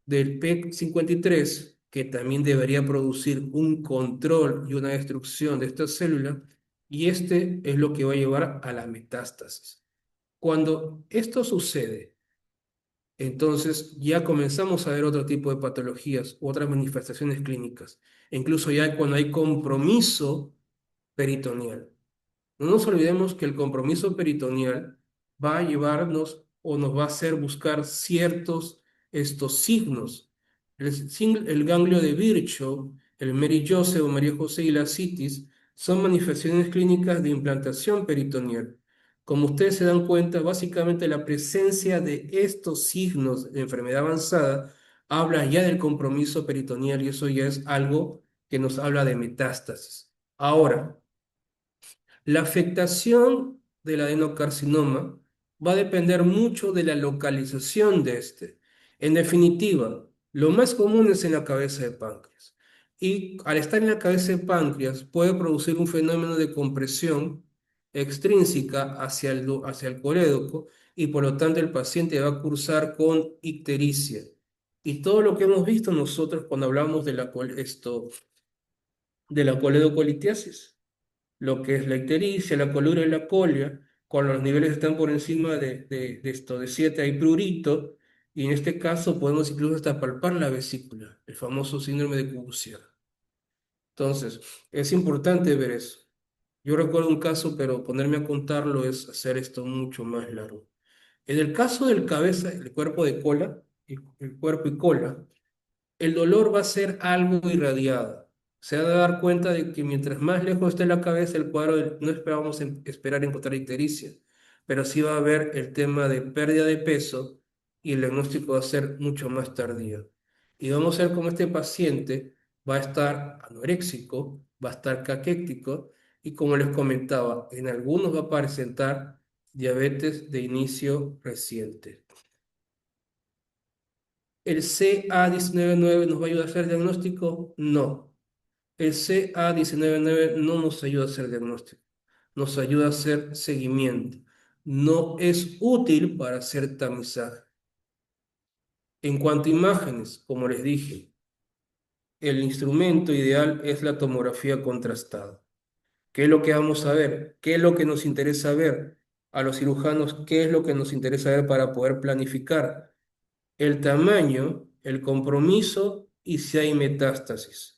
del P53, que también debería producir un control y una destrucción de estas células, y este es lo que va a llevar a la metástasis. Cuando esto sucede, entonces ya comenzamos a ver otro tipo de patologías, otras manifestaciones clínicas, e incluso ya cuando hay compromiso peritoneal. No nos olvidemos que el compromiso peritoneal va a llevarnos o nos va a hacer buscar ciertos estos signos. El ganglio de Virchow, el Mary Joseph o María José y la citis son manifestaciones clínicas de implantación peritoneal. Como ustedes se dan cuenta, básicamente la presencia de estos signos de enfermedad avanzada habla ya del compromiso peritoneal y eso ya es algo que nos habla de metástasis. Ahora, la afectación del adenocarcinoma va a depender mucho de la localización de este. En definitiva, lo más común es en la cabeza de páncreas. Y al estar en la cabeza de páncreas puede producir un fenómeno de compresión extrínseca hacia el colédoco y por lo tanto el paciente va a cursar con ictericia. Y todo lo que hemos visto nosotros cuando hablamos de la coledocolitiasis. lo que es la ictericia, la colura y la colia. Cuando los niveles están por encima de 7 hay prurito, y en este caso podemos incluso hasta palpar la vesícula, el famoso síndrome de Courvoisier. Entonces, es importante ver eso. Yo recuerdo un caso, pero ponerme a contarlo es hacer esto mucho más largo. En el caso del cabeza, el cuerpo de cola, el cuerpo y cola, el dolor va a ser algo irradiado. Se ha de dar cuenta de que mientras más lejos esté la cabeza, el cuadro no esperábamos esperar encontrar ictericia, pero sí va a haber el tema de pérdida de peso y el diagnóstico va a ser mucho más tardío. Y vamos a ver cómo este paciente va a estar anoréxico, va a estar caquético y, como les comentaba, en algunos va a presentar diabetes de inicio reciente. ¿El CA19-9 nos va a ayudar a hacer diagnóstico? No. El CA19-9 no nos ayuda a hacer diagnóstico, nos ayuda a hacer seguimiento. No es útil para hacer tamizaje. En cuanto a imágenes, como les dije, el instrumento ideal es la tomografía contrastada. ¿Qué es lo que vamos a ver? ¿Qué es lo que nos interesa ver? A los cirujanos, ¿qué es lo que nos interesa ver para poder planificar? El tamaño, el compromiso y si hay metástasis.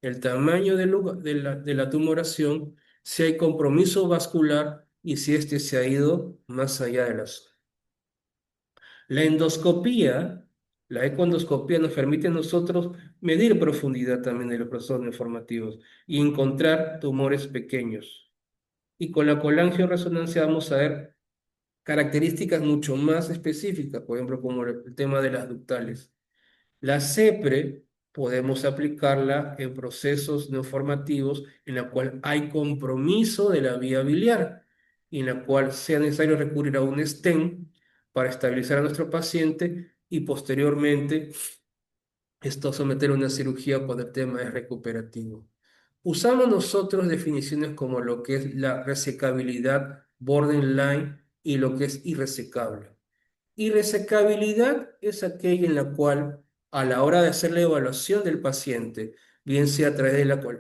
El tamaño de la tumoración, si hay compromiso vascular y si éste se ha ido más allá de la zona. La endoscopía, la ecoendoscopía nos permite a nosotros medir profundidad también de los procesos informativos y encontrar tumores pequeños. Y con la colangioresonancia vamos a ver características mucho más específicas, por ejemplo, como el tema de las ductales. La CEPRE podemos aplicarla en procesos neoformativos en la cual hay compromiso de la vía biliar y en la cual sea necesario recurrir a un stent para estabilizar a nuestro paciente y posteriormente esto someter a una cirugía cuando el tema es recuperativo. Usamos nosotros definiciones como lo que es la resecabilidad borderline y lo que es irresecable. Irresecabilidad es aquella en la cual, a la hora de hacer la evaluación del paciente, bien sea a través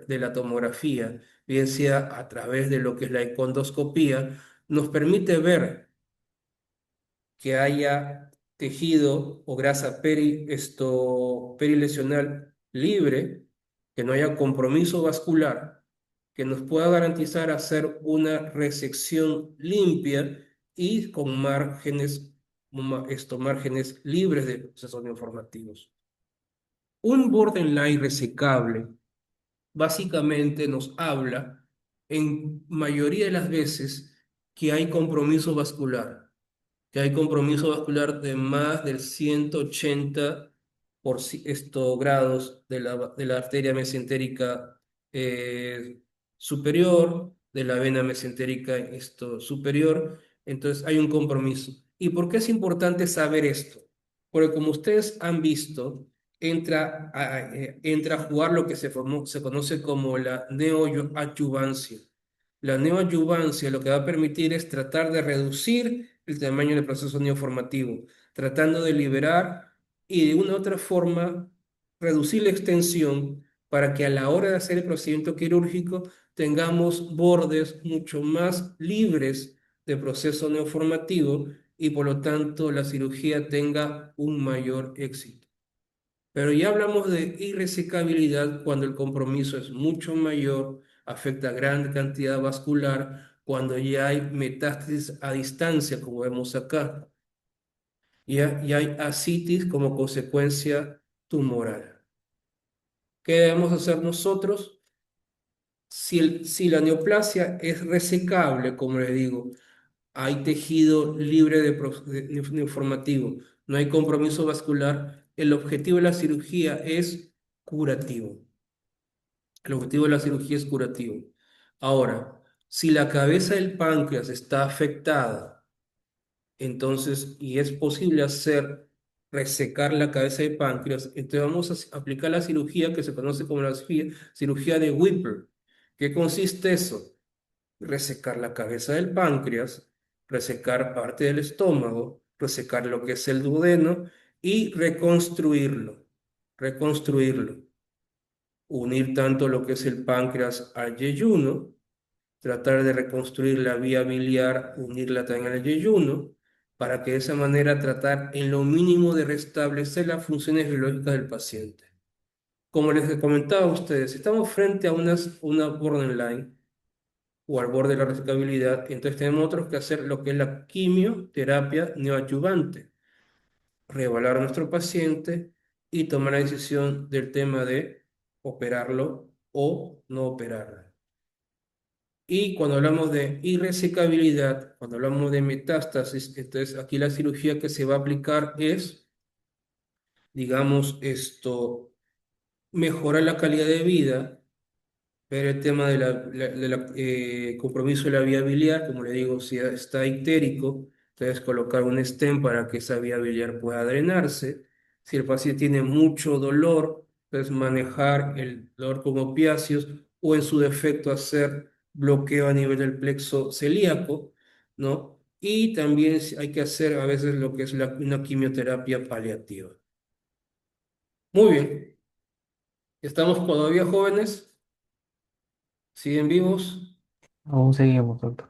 de la tomografía, bien sea a través de lo que es la econdoscopía, nos permite ver que haya tejido o grasa perilesional libre, que no haya compromiso vascular, que nos pueda garantizar hacer una resección limpia y con márgenes libres de procesos informativos. Un borderline resecable básicamente nos habla en mayoría de las veces que hay compromiso vascular, de más del 180 grados de la arteria mesentérica superior, de la vena mesentérica superior. Entonces hay un compromiso. ¿Y por qué es importante saber esto? Porque, como ustedes han visto, entra a jugar lo que se conoce como la neoadyuvancia. La neoadyuvancia lo que va a permitir es tratar de reducir el tamaño del proceso neoformativo, tratando de liberar y de una u otra forma reducir la extensión para que a la hora de hacer el procedimiento quirúrgico tengamos bordes mucho más libres de proceso neoformativo y por lo tanto la cirugía tenga un mayor éxito. Pero ya hablamos de irresecabilidad cuando el compromiso es mucho mayor, afecta a gran cantidad vascular, cuando ya hay metástasis a distancia, como vemos acá, y hay ascitis como consecuencia tumoral. ¿Qué debemos hacer nosotros? Si la neoplasia es resecable, como les digo, hay tejido libre de neoformativo, no hay compromiso vascular, el objetivo de la cirugía es curativo. El objetivo de la cirugía es curativo. Ahora, si la cabeza del páncreas está afectada, entonces, y es posible hacer resecar la cabeza del páncreas, entonces vamos a aplicar la cirugía que se conoce como la cirugía de Whipple. ¿Qué consiste eso? Resecar la cabeza del páncreas, resecar parte del estómago, resecar lo que es el duodeno y reconstruirlo, unir tanto lo que es el páncreas al yeyuno tratar de reconstruir la vía biliar, unirla también al yeyuno, para que de esa manera tratar en lo mínimo de restablecer las funciones biológicas del paciente. Como les comentaba a ustedes, estamos frente a una borderline o al borde de la resecabilidad, entonces tenemos otros que hacer lo que es la quimioterapia neoadyuvante, reevaluar a nuestro paciente y tomar la decisión del tema de operarlo o no operarlo. Y cuando hablamos de irresecabilidad, cuando hablamos de metástasis, entonces aquí la cirugía que se va a aplicar es, digamos, mejorar la calidad de vida, ver el tema de compromiso de la vía biliar, como le digo, si está ictérico, entonces colocar un stent para que esa vía biliar pueda drenarse. Si el paciente tiene mucho dolor, entonces manejar el dolor con opiáceos o en su defecto hacer bloqueo a nivel del plexo celíaco, ¿no? Y también hay que hacer a veces lo que es una quimioterapia paliativa. Muy bien, estamos todavía jóvenes, siguen vivos.
Aún seguimos, doctor.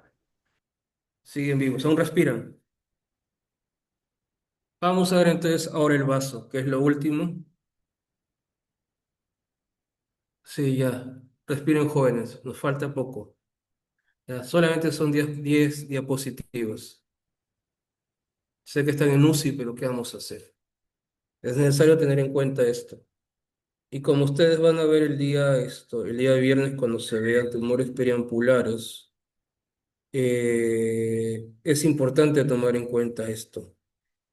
Siguen vivos, aún respiran. Vamos a ver entonces ahora el vaso, que es lo último. Sí, ya. Respiren jóvenes, nos falta poco. Ya, solamente son 10 diapositivas. Sé que están en UCI, pero ¿qué vamos a hacer? Es necesario tener en cuenta esto. Y como ustedes van a ver el día viernes cuando se vean tumores periampulares, es importante tomar en cuenta esto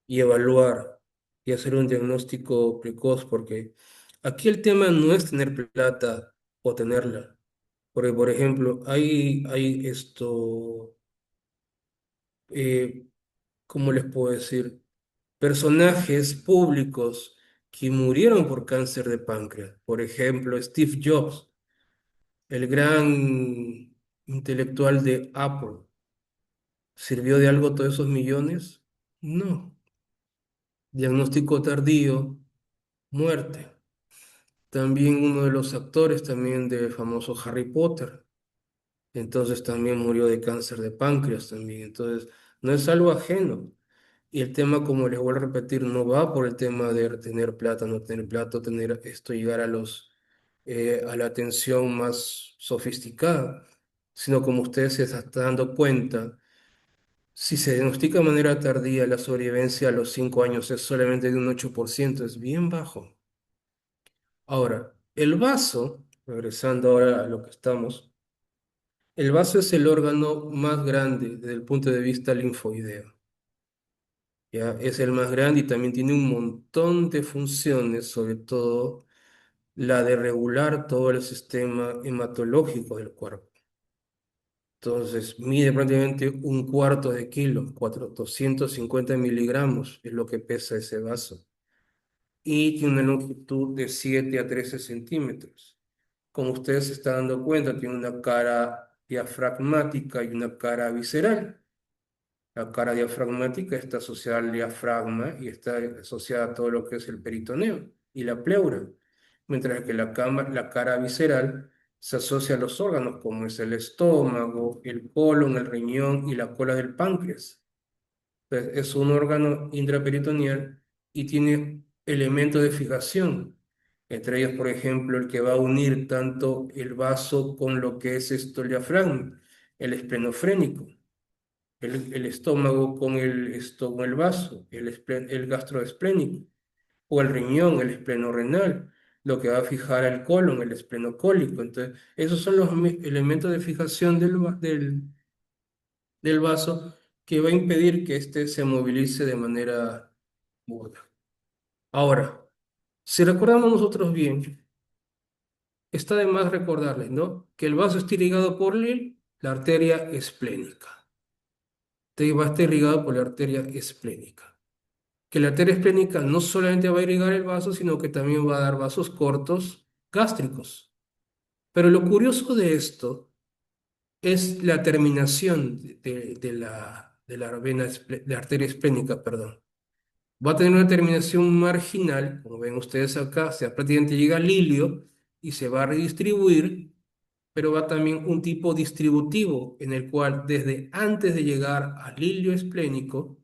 y evaluar y hacer un diagnóstico precoz, porque aquí el tema no es tener plata o tenerla, porque por ejemplo, hay eh, ¿cómo les puedo decir? Personajes públicos que murieron por cáncer de páncreas. Por ejemplo, Steve Jobs, el gran intelectual de Apple. ¿Sirvió de algo todos esos millones? No. Diagnóstico tardío, muerte. También uno de los actores también del famoso Harry Potter. Entonces también murió de cáncer de páncreas también. Entonces no es algo ajeno. Y el tema, como les vuelvo a repetir, no va por el tema de tener plata, no tener plata, tener esto, llegar a la atención más sofisticada, sino como ustedes se están dando cuenta, si se diagnostica de manera tardía, la sobrevivencia a los 5 años es solamente de un 8%, es bien bajo. Ahora, el vaso, regresando ahora a lo que estamos, el vaso es el órgano más grande desde el punto de vista linfoideo. ¿Ya? Es el más grande y también tiene un montón de funciones, sobre todo la de regular todo el sistema hematológico del cuerpo. Entonces, mide prácticamente un cuarto de kilo, 250 miligramos es lo que pesa ese vaso. Y tiene una longitud de 7 a 13 centímetros. Como ustedes se están dando cuenta, tiene una cara diafragmática y una cara visceral. La cara diafragmática está asociada al diafragma y está asociada a todo lo que es el peritoneo y la pleura, mientras que la cara visceral se asocia a los órganos como es el estómago, el colon, el riñón y la cola del páncreas. Entonces, es un órgano intraperitoneal y tiene elementos de fijación. Entre ellos, por ejemplo, el que va a unir tanto el vaso con lo que es el diafragma, el esplenofrénico, el estómago con el vaso, el gastroesplénico, o el riñón, el esplenorrenal, lo que va a fijar el colon, el esplenocólico. Entonces, esos son los elementos de fijación del vaso que va a impedir que éste se movilice de manera burda. Ahora, si recordamos nosotros bien, está de más recordarles, ¿no? Que el vaso está irrigado por la arteria esplénica. Va a estar irrigado por la arteria esplénica. Que la arteria esplénica no solamente va a irrigar el vaso, sino que también va a dar vasos cortos gástricos. Pero lo curioso de esto es la terminación de la arteria esplénica, perdón. Va a tener una terminación marginal, como ven ustedes acá, o sea, prácticamente llega al ilio y se va a redistribuir, pero va también un tipo distributivo en el cual desde antes de llegar al hilio esplénico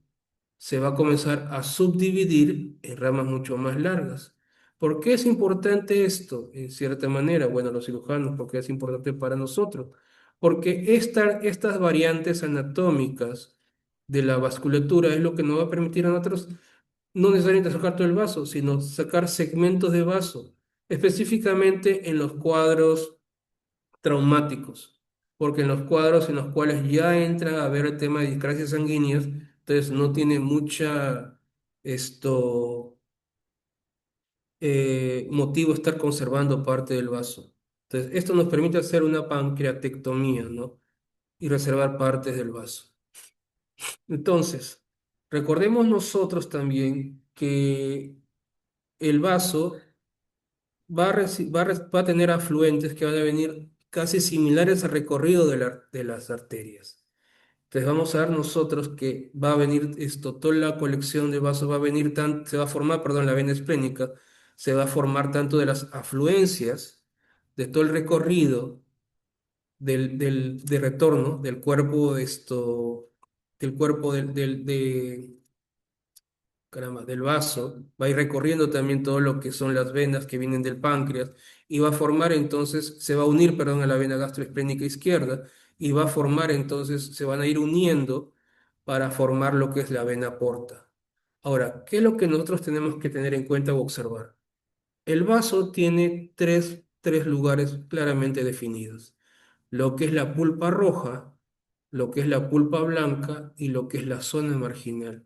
se va a comenzar a subdividir en ramas mucho más largas. ¿Por qué es importante esto? En cierta manera, bueno, los cirujanos, porque es importante para nosotros, porque estas variantes anatómicas de la vasculatura es lo que nos va a permitir a nosotros no necesariamente sacar todo el vaso, sino sacar segmentos de vaso, específicamente en los cuadros traumáticos, porque en los cuadros en los cuales ya entra a ver el tema de discrasias sanguíneas, entonces no tiene mucha esto, motivo estar conservando parte del vaso. Entonces, esto nos permite hacer una pancreatectomía, ¿no? Y reservar partes del vaso. Entonces, recordemos nosotros también que el vaso va a tener afluentes que van a venir casi similares al recorrido de las arterias. Entonces vamos a ver nosotros que va a venir esto, toda la colección de vasos va a venir se va a formar, perdón, la vena esplénica, se va a formar tanto de las afluencias, de todo el recorrido de retorno del cuerpo, del cuerpo caramba, del vaso, va a ir recorriendo también todo lo que son las venas que vienen del páncreas y va a formar entonces, se va a unir, perdón, a la vena gastroesplénica izquierda y va a formar entonces, se van a ir uniendo para formar lo que es la vena porta. Ahora, ¿qué es lo que nosotros tenemos que tener en cuenta o observar? El vaso tiene tres lugares claramente definidos, lo que es la pulpa roja, lo que es la pulpa blanca y lo que es la zona marginal.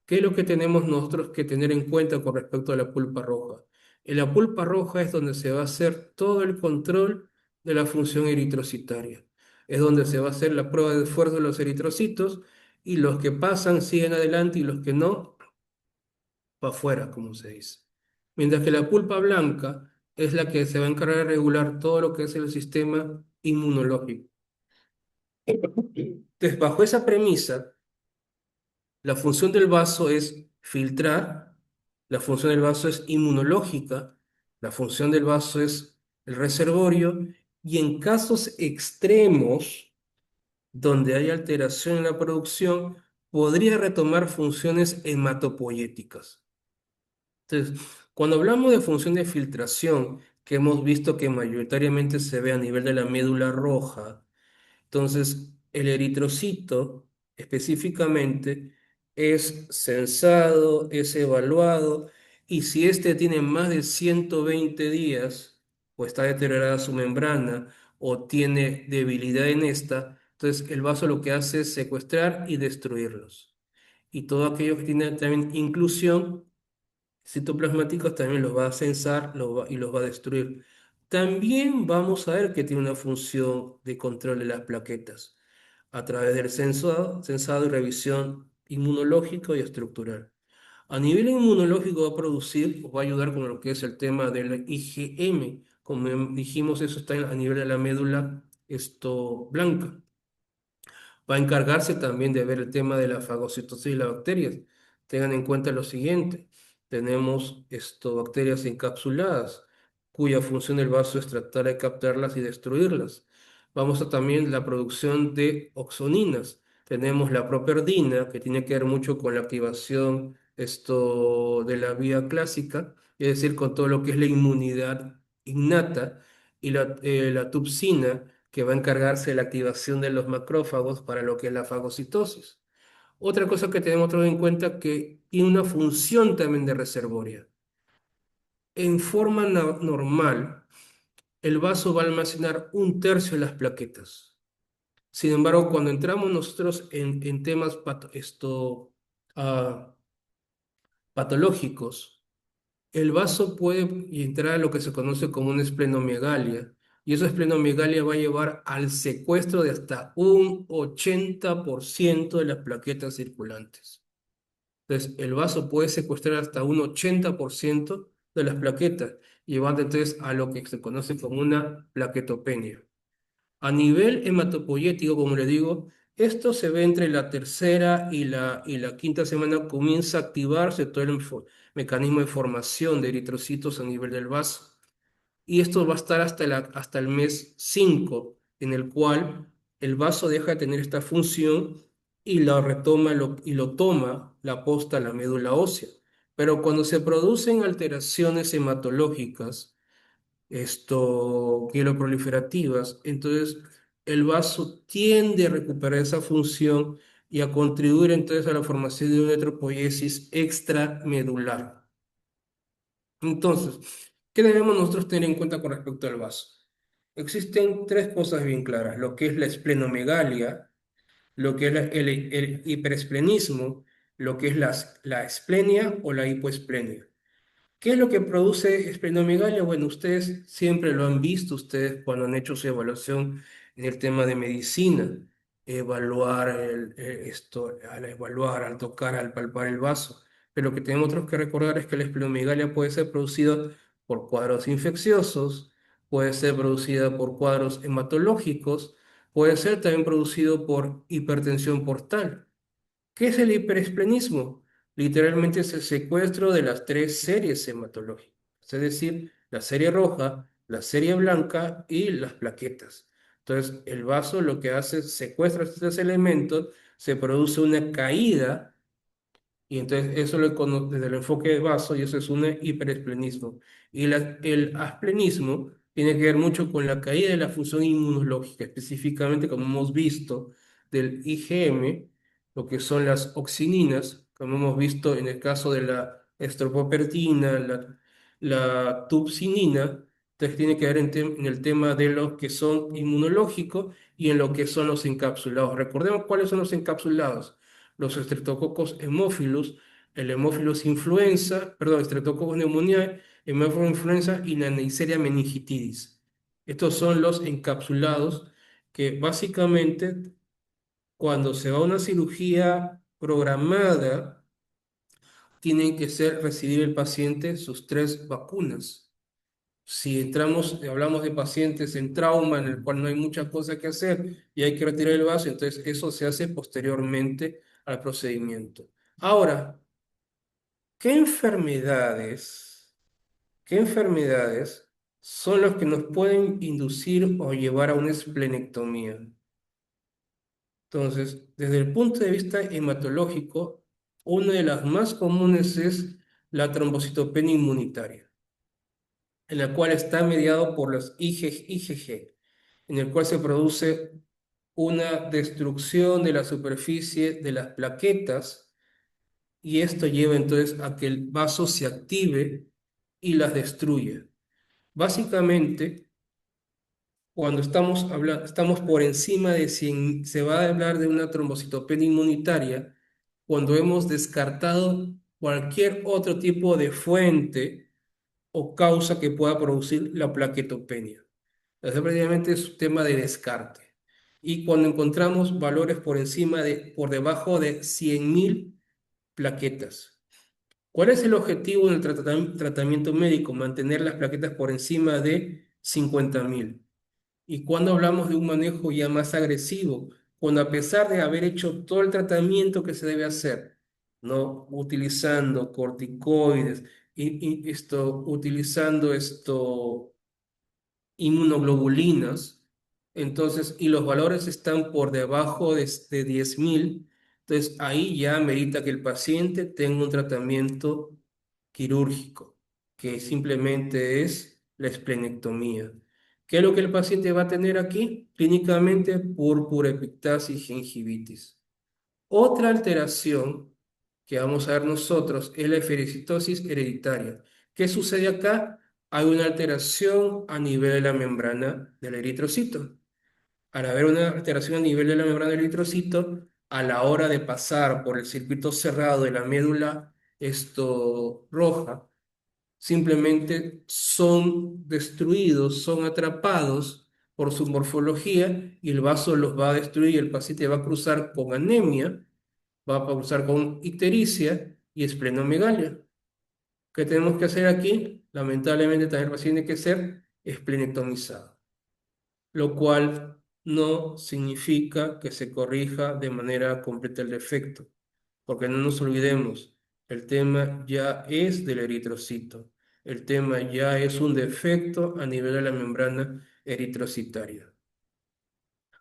¿Qué es lo que tenemos nosotros que tener en cuenta con respecto a la pulpa roja? En la pulpa roja es donde se va a hacer todo el control de la función eritrocitaria. Es donde se va a hacer la prueba de esfuerzo de los eritrocitos y los que pasan siguen adelante y los que no, para afuera, como se dice. Mientras que la pulpa blanca es la que se va a encargar de regular todo lo que es el sistema inmunológico. Entonces, bajo esa premisa, la función del vaso es filtrar, la función del vaso es inmunológica, la función del vaso es el reservorio y en casos extremos donde hay alteración en la producción, podría retomar funciones hematopoyéticas. Entonces, cuando hablamos de función de filtración, que hemos visto que mayoritariamente se ve a nivel de la médula roja, entonces, el eritrocito específicamente es censado, es evaluado, y si éste tiene más de 120 días, o está deteriorada su membrana, o tiene debilidad en esta, entonces el vaso lo que hace es secuestrar y destruirlos. Y todo aquello que tiene también inclusión citoplasmáticos también los va a censar y los va a destruir. También vamos a ver que tiene una función de control de las plaquetas a través del censado y revisión inmunológico y estructural. A nivel inmunológico va a producir, o va a ayudar con lo que es el tema del IgM. Como dijimos, eso está a nivel de la médula blanca. Va a encargarse también de ver el tema de la fagocitosis de las bacterias. Tengan en cuenta lo siguiente: tenemos bacterias encapsuladas, cuya función del vaso es tratar de captarlas y destruirlas. Vamos a también la producción de oxoninas. Tenemos la properdina, que tiene que ver mucho con la activación de la vía clásica, es decir, con todo lo que es la inmunidad innata, y la tupsina, que va a encargarse de la activación de los macrófagos para lo que es la fagocitosis. Otra cosa que tenemos que tener en cuenta que tiene una función también de reservoria. En forma normal, el vaso va a almacenar un tercio de las plaquetas. Sin embargo, cuando entramos nosotros en temas ah, patológicos, el vaso puede entrar a lo que se conoce como una esplenomegalia, y esa esplenomegalia va a llevar al secuestro de hasta un 80% de las plaquetas circulantes. Entonces, el vaso puede secuestrar hasta un 80% de las plaquetas, llevando entonces a lo que se conoce como una plaquetopenia. A nivel hematopoyético, como le digo, esto se ve entre la tercera y la quinta semana, comienza a activarse todo el mecanismo de formación de eritrocitos a nivel del vaso. y esto va a estar hasta el mes 5, en el cual el vaso deja de tener esta función y lo retoma y lo toma la posta la médula ósea. Pero cuando se producen alteraciones hematológicas, quiloproliferativas, entonces el vaso tiende a recuperar esa función y a contribuir entonces a la formación de una eritropoiesis extramedular. Entonces, ¿qué debemos nosotros tener en cuenta con respecto al vaso? Existen tres cosas bien claras: lo que es la esplenomegalia, lo que es el hiperesplenismo, lo que es la esplenia o la hipoesplenia. ¿Qué es lo que produce esplenomegalia? Bueno, ustedes siempre lo han visto, ustedes cuando han hecho su evaluación en el tema de medicina, evaluar al evaluar, al tocar, al palpar el vaso. Pero lo que tenemos otros que recordar es que la esplenomegalia puede ser producida por cuadros infecciosos, puede ser producida por cuadros hematológicos, puede ser también producido por hipertensión portal. ¿Qué es el hiperesplenismo? Literalmente es el secuestro de las tres series hematológicas, es decir, la serie roja, la serie blanca y las plaquetas. Entonces, el vaso lo que hace es secuestra estos tres elementos, se produce una caída y entonces eso lo conozco desde el enfoque de vaso y eso es un hiperesplenismo. Y el asplenismo tiene que ver mucho con la caída de la función inmunológica, específicamente como hemos visto del IgM, lo que son las oxininas, como hemos visto en el caso de la estropopertina, la tupsinina. Entonces tiene que ver en el tema de lo que son inmunológicos y en lo que son los encapsulados. Recordemos cuáles son los encapsulados: los estreptococos hemófilos, el hemófilos influenza, perdón, estreptococos pneumoniae, hemófilos influenza y la Neisseria meningitidis. Estos son los encapsulados que básicamente cuando se va a una cirugía programada, tienen que recibir el paciente sus tres vacunas. Si hablamos de pacientes en trauma, en el cual no hay mucha cosa que hacer y hay que retirar el vaso, entonces eso se hace posteriormente al procedimiento. Ahora, ¿qué qué enfermedades son las que nos pueden inducir o llevar a una esplenectomía? Entonces, desde el punto de vista hematológico, una de las más comunes es la trombocitopenia inmunitaria, en la cual está mediado por los IgG, en el cual se produce una destrucción de la superficie de las plaquetas y esto lleva entonces a que el vaso se active y las destruya. Básicamente, cuando estamos por encima de 100, se va a hablar de una trombocitopenia inmunitaria cuando hemos descartado cualquier otro tipo de fuente o causa que pueda producir la plaquetopenia. Entonces, prácticamente es un tema de descarte. Y cuando encontramos valores por debajo de 100.000 plaquetas. ¿Cuál es el objetivo en el tratamiento médico? Mantener las plaquetas por encima de 50.000. Y cuando hablamos de un manejo ya más agresivo, cuando a pesar de haber hecho todo el tratamiento que se debe hacer, ¿no? Utilizando corticoides, utilizando inmunoglobulinas, entonces, y los valores están por debajo de 10.000, entonces ahí ya amerita que el paciente tenga un tratamiento quirúrgico, que simplemente es la esplenectomía. ¿Qué es lo que el paciente va a tener aquí? Clínicamente, púrpura, epictasis, gingivitis. Otra alteración que vamos a ver nosotros es la efericitosis hereditaria. ¿Qué sucede acá? Hay una alteración a nivel de la membrana del eritrocito. Al haber una alteración a nivel de la membrana del eritrocito, a la hora de pasar por el circuito cerrado de la médula roja, simplemente son destruidos, son atrapados por su morfología y el vaso los va a destruir y el paciente va a cruzar con anemia, va a cruzar con ictericia y esplenomegalia. ¿Qué tenemos que hacer aquí? Lamentablemente también el paciente tiene que ser esplenectomizado, lo cual no significa que se corrija de manera completa el defecto, porque no nos olvidemos, el tema ya es del eritrocito. el tema ya es un defecto a nivel de la membrana eritrocitaria.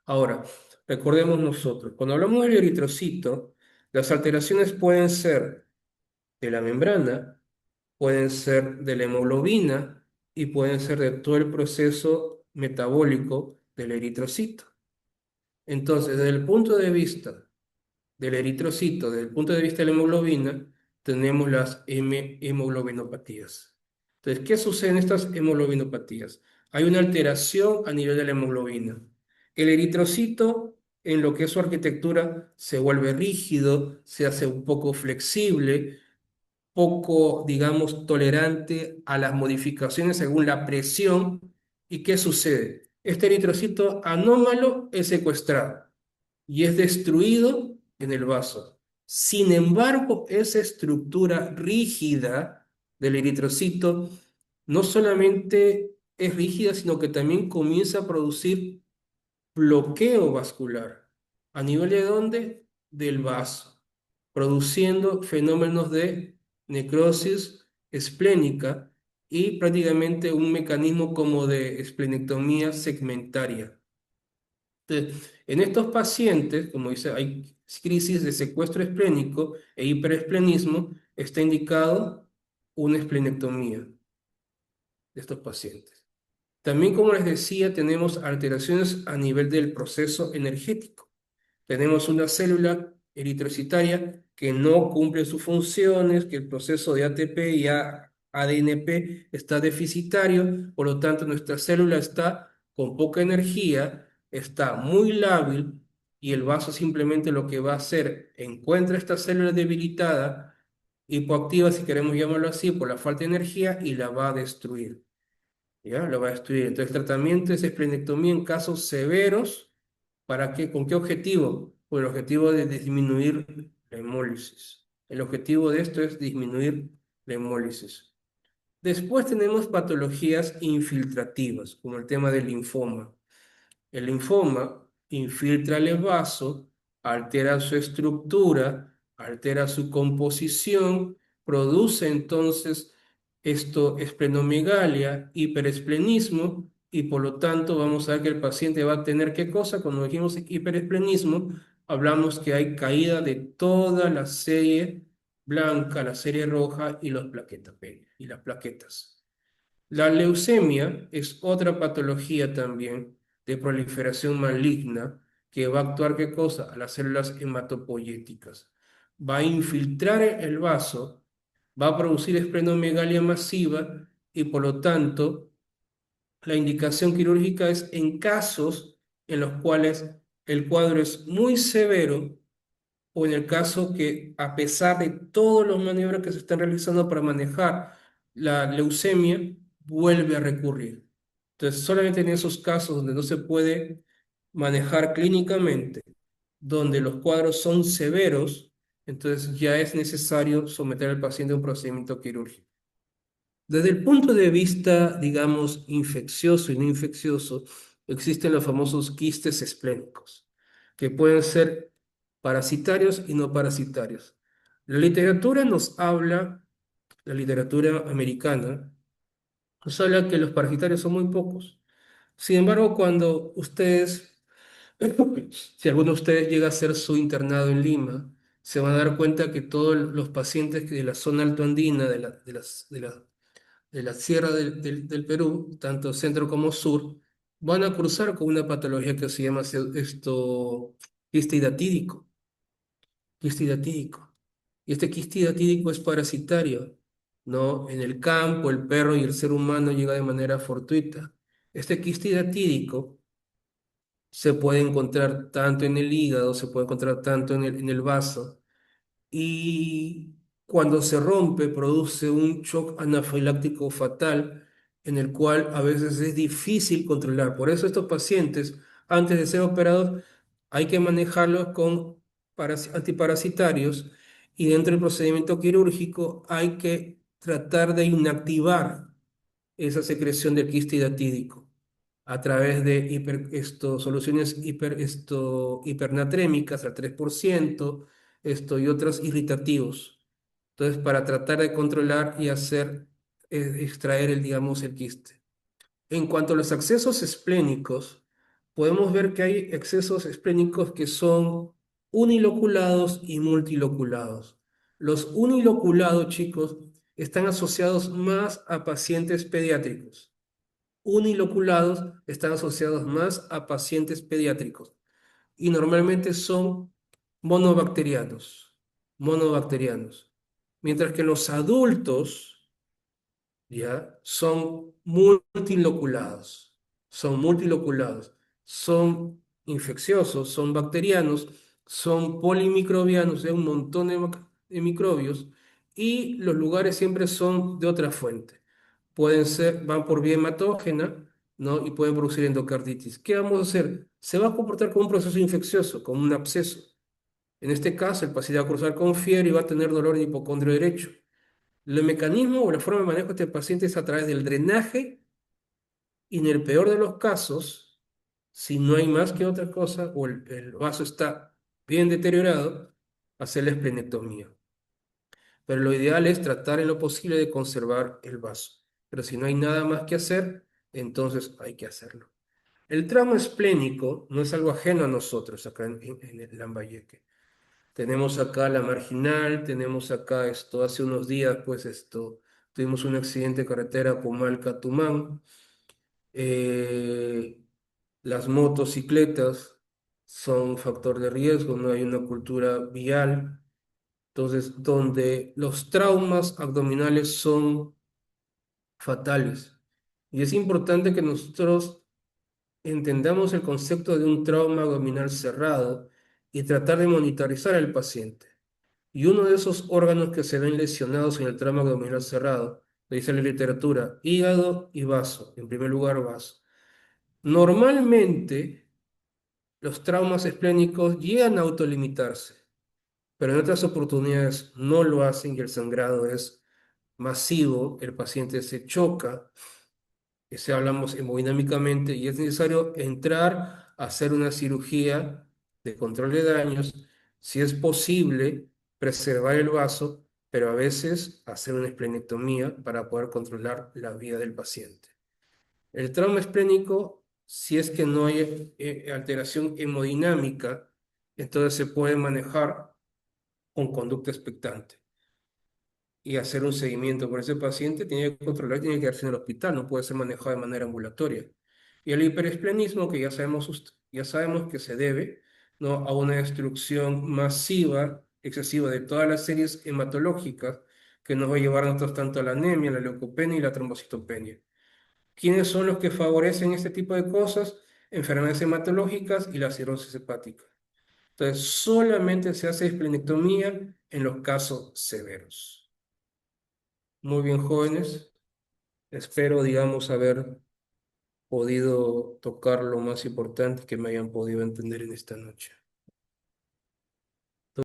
Ahora, recordemos nosotros, cuando hablamos del eritrocito, las alteraciones pueden ser de la membrana, pueden ser de la hemoglobina y pueden ser de todo el proceso metabólico del eritrocito. Entonces, desde el punto de vista del eritrocito, desde el punto de vista de la hemoglobina, tenemos las hemoglobinopatías. Entonces, ¿qué sucede en estas hemoglobinopatías? Hay una alteración a nivel de la hemoglobina. El eritrocito, en lo que es su arquitectura, se vuelve rígido, se hace un poco flexible, poco, digamos, tolerante a las modificaciones según la presión. ¿Y qué sucede? Este eritrocito anómalo es secuestrado y es destruido en el vaso. Sin embargo, esa estructura rígida del eritrocito no solamente es rígida, sino que también comienza a producir bloqueo vascular. ¿A nivel de dónde? Del vaso, produciendo fenómenos de necrosis esplénica y prácticamente un mecanismo como de esplenectomía segmentaria. Entonces, en estos pacientes, como dice, hay crisis de secuestro esplénico e hiperesplenismo, está indicado una esplenectomía de estos pacientes. También, como les decía, tenemos alteraciones a nivel del proceso energético. Tenemos una célula eritrocitaria que no cumple sus funciones, que el proceso de ATP y ADNP está deficitario, por lo tanto nuestra célula está con poca energía, está muy lábil y el vaso simplemente lo que va a hacer, encuentra esta célula debilitada, hipoactiva si queremos llamarlo así, por la falta de energía y la va a destruir. ¿Ya? La va a destruir. Entonces el tratamiento es esplenectomía en casos severos. ¿Para qué? ¿Con qué objetivo? Con el objetivo de disminuir la hemólisis. El objetivo de esto es disminuir la hemólisis. Después tenemos patologías infiltrativas, como el tema del linfoma. El linfoma infiltra el vaso, altera su estructura, altera su composición, produce entonces esto esplenomegalia, hiperesplenismo, y por lo tanto vamos a ver que el paciente va a tener ¿qué cosa? Cuando dijimos hiperesplenismo, hablamos que hay caída de toda la serie blanca, la serie roja y las plaquetas, y las plaquetas. La leucemia es otra patología también de proliferación maligna que va a actuar ¿qué cosa? A las células hematopoyéticas. Va a infiltrar el vaso, va a producir esplenomegalia masiva y por lo tanto la indicación quirúrgica es en casos en los cuales el cuadro es muy severo o en el caso que a pesar de todas las maniobras que se están realizando para manejar la leucemia, vuelve a recurrir. Entonces, solamente en esos casos donde no se puede manejar clínicamente, donde los cuadros son severos, entonces ya es necesario someter al paciente a un procedimiento quirúrgico. Desde el punto de vista, digamos, infeccioso y no infeccioso, existen los famosos quistes esplénicos, que pueden ser parasitarios y no parasitarios. La literatura nos habla, la literatura americana, nos habla que los parasitarios son muy pocos. Sin embargo, cuando ustedes, si alguno de ustedes llega a hacer su internado en Lima, se van a dar cuenta que todos los pacientes de la zona altoandina, de la sierra del Perú, tanto centro como sur, van a cruzar con una patología que se llama esto quiste hidatídico. Quiste hidatídico. Y este quiste hidatídico es parasitario, ¿no? En el campo, el perro y el ser humano llega de manera fortuita. Este quiste hidatídico se puede encontrar tanto en el hígado, se puede encontrar tanto en el vaso, y cuando se rompe produce un shock anafiláctico fatal en el cual a veces es difícil controlar. Por eso estos pacientes, antes de ser operados, hay que manejarlos con antiparasitarios y dentro del procedimiento quirúrgico hay que tratar de inactivar esa secreción del quiste hidatídico a través de soluciones hipernatrémicas al 3%, y otros irritativos. Entonces, para tratar de controlar y hacer extraer digamos, el quiste. En cuanto a los accesos esplénicos, podemos ver que hay excesos esplénicos que son uniloculados y multiloculados. Los uniloculados, chicos, están asociados más a pacientes pediátricos. Uniloculados están asociados más a pacientes pediátricos y normalmente son monobacterianos, monobacterianos. Mientras que los adultos, ¿ya? Son multiloculados, son infecciosos, son bacterianos, son polimicrobianos, hay un montón de microbios, y los lugares siempre son de otra fuente. Pueden ser, van por vía hematógena, ¿no? Y pueden producir endocarditis. ¿Qué vamos a hacer? Se va a comportar como un proceso infeccioso, como un absceso. En este caso, el paciente va a cruzar con fiebre y va a tener dolor en hipocondrio derecho. El mecanismo o la forma de manejo de este paciente es a través del drenaje y en el peor de los casos, si no hay más que otra cosa o el vaso está bien deteriorado, hacer la esplenectomía. Pero lo ideal es tratar en lo posible de conservar el vaso. Pero si no hay nada más que hacer, entonces hay que hacerlo. El trauma esplénico no es algo ajeno a nosotros acá en el Lambayeque. Tenemos acá la marginal, tenemos acá esto, hace unos días, pues esto, tuvimos un accidente de carretera Pumalca-Tumán. Eh, las motocicletas son un factor de riesgo, no hay una cultura vial. Entonces, donde los traumas abdominales son fatales. Y es importante que nosotros entendamos el concepto de un trauma abdominal cerrado y tratar de monitorizar al paciente. Y uno de esos órganos que se ven lesionados en el trauma abdominal cerrado, lo dice la literatura, hígado y vaso, en primer lugar vaso. Normalmente los traumas esplénicos llegan a autolimitarse, pero en otras oportunidades no lo hacen y el sangrado es masivo, el paciente se choca, si hablamos hemodinámicamente, y es necesario entrar a hacer una cirugía de control de daños, si es posible, preservar el vaso, pero a veces hacer una esplenectomía para poder controlar la vida del paciente. El trauma esplénico, si es que no hay alteración hemodinámica, entonces se puede manejar con conducta expectante y hacer un seguimiento por ese paciente, tiene que controlar, tiene que quedarse en el hospital, no puede ser manejado de manera ambulatoria. Y el hiperesplenismo, que ya sabemos que se debe, ¿no? A una destrucción masiva, excesiva de todas las series hematológicas que nos va a llevar a nosotros tanto a la anemia, la leucopenia y la trombocitopenia. ¿Quiénes son los que favorecen este tipo de cosas? Enfermedades hematológicas y la cirrosis hepática. Entonces, solamente se hace esplenectomía en los casos severos. Muy bien, jóvenes. Espero, digamos, haber podido tocar lo más importante que me hayan podido entender en esta noche.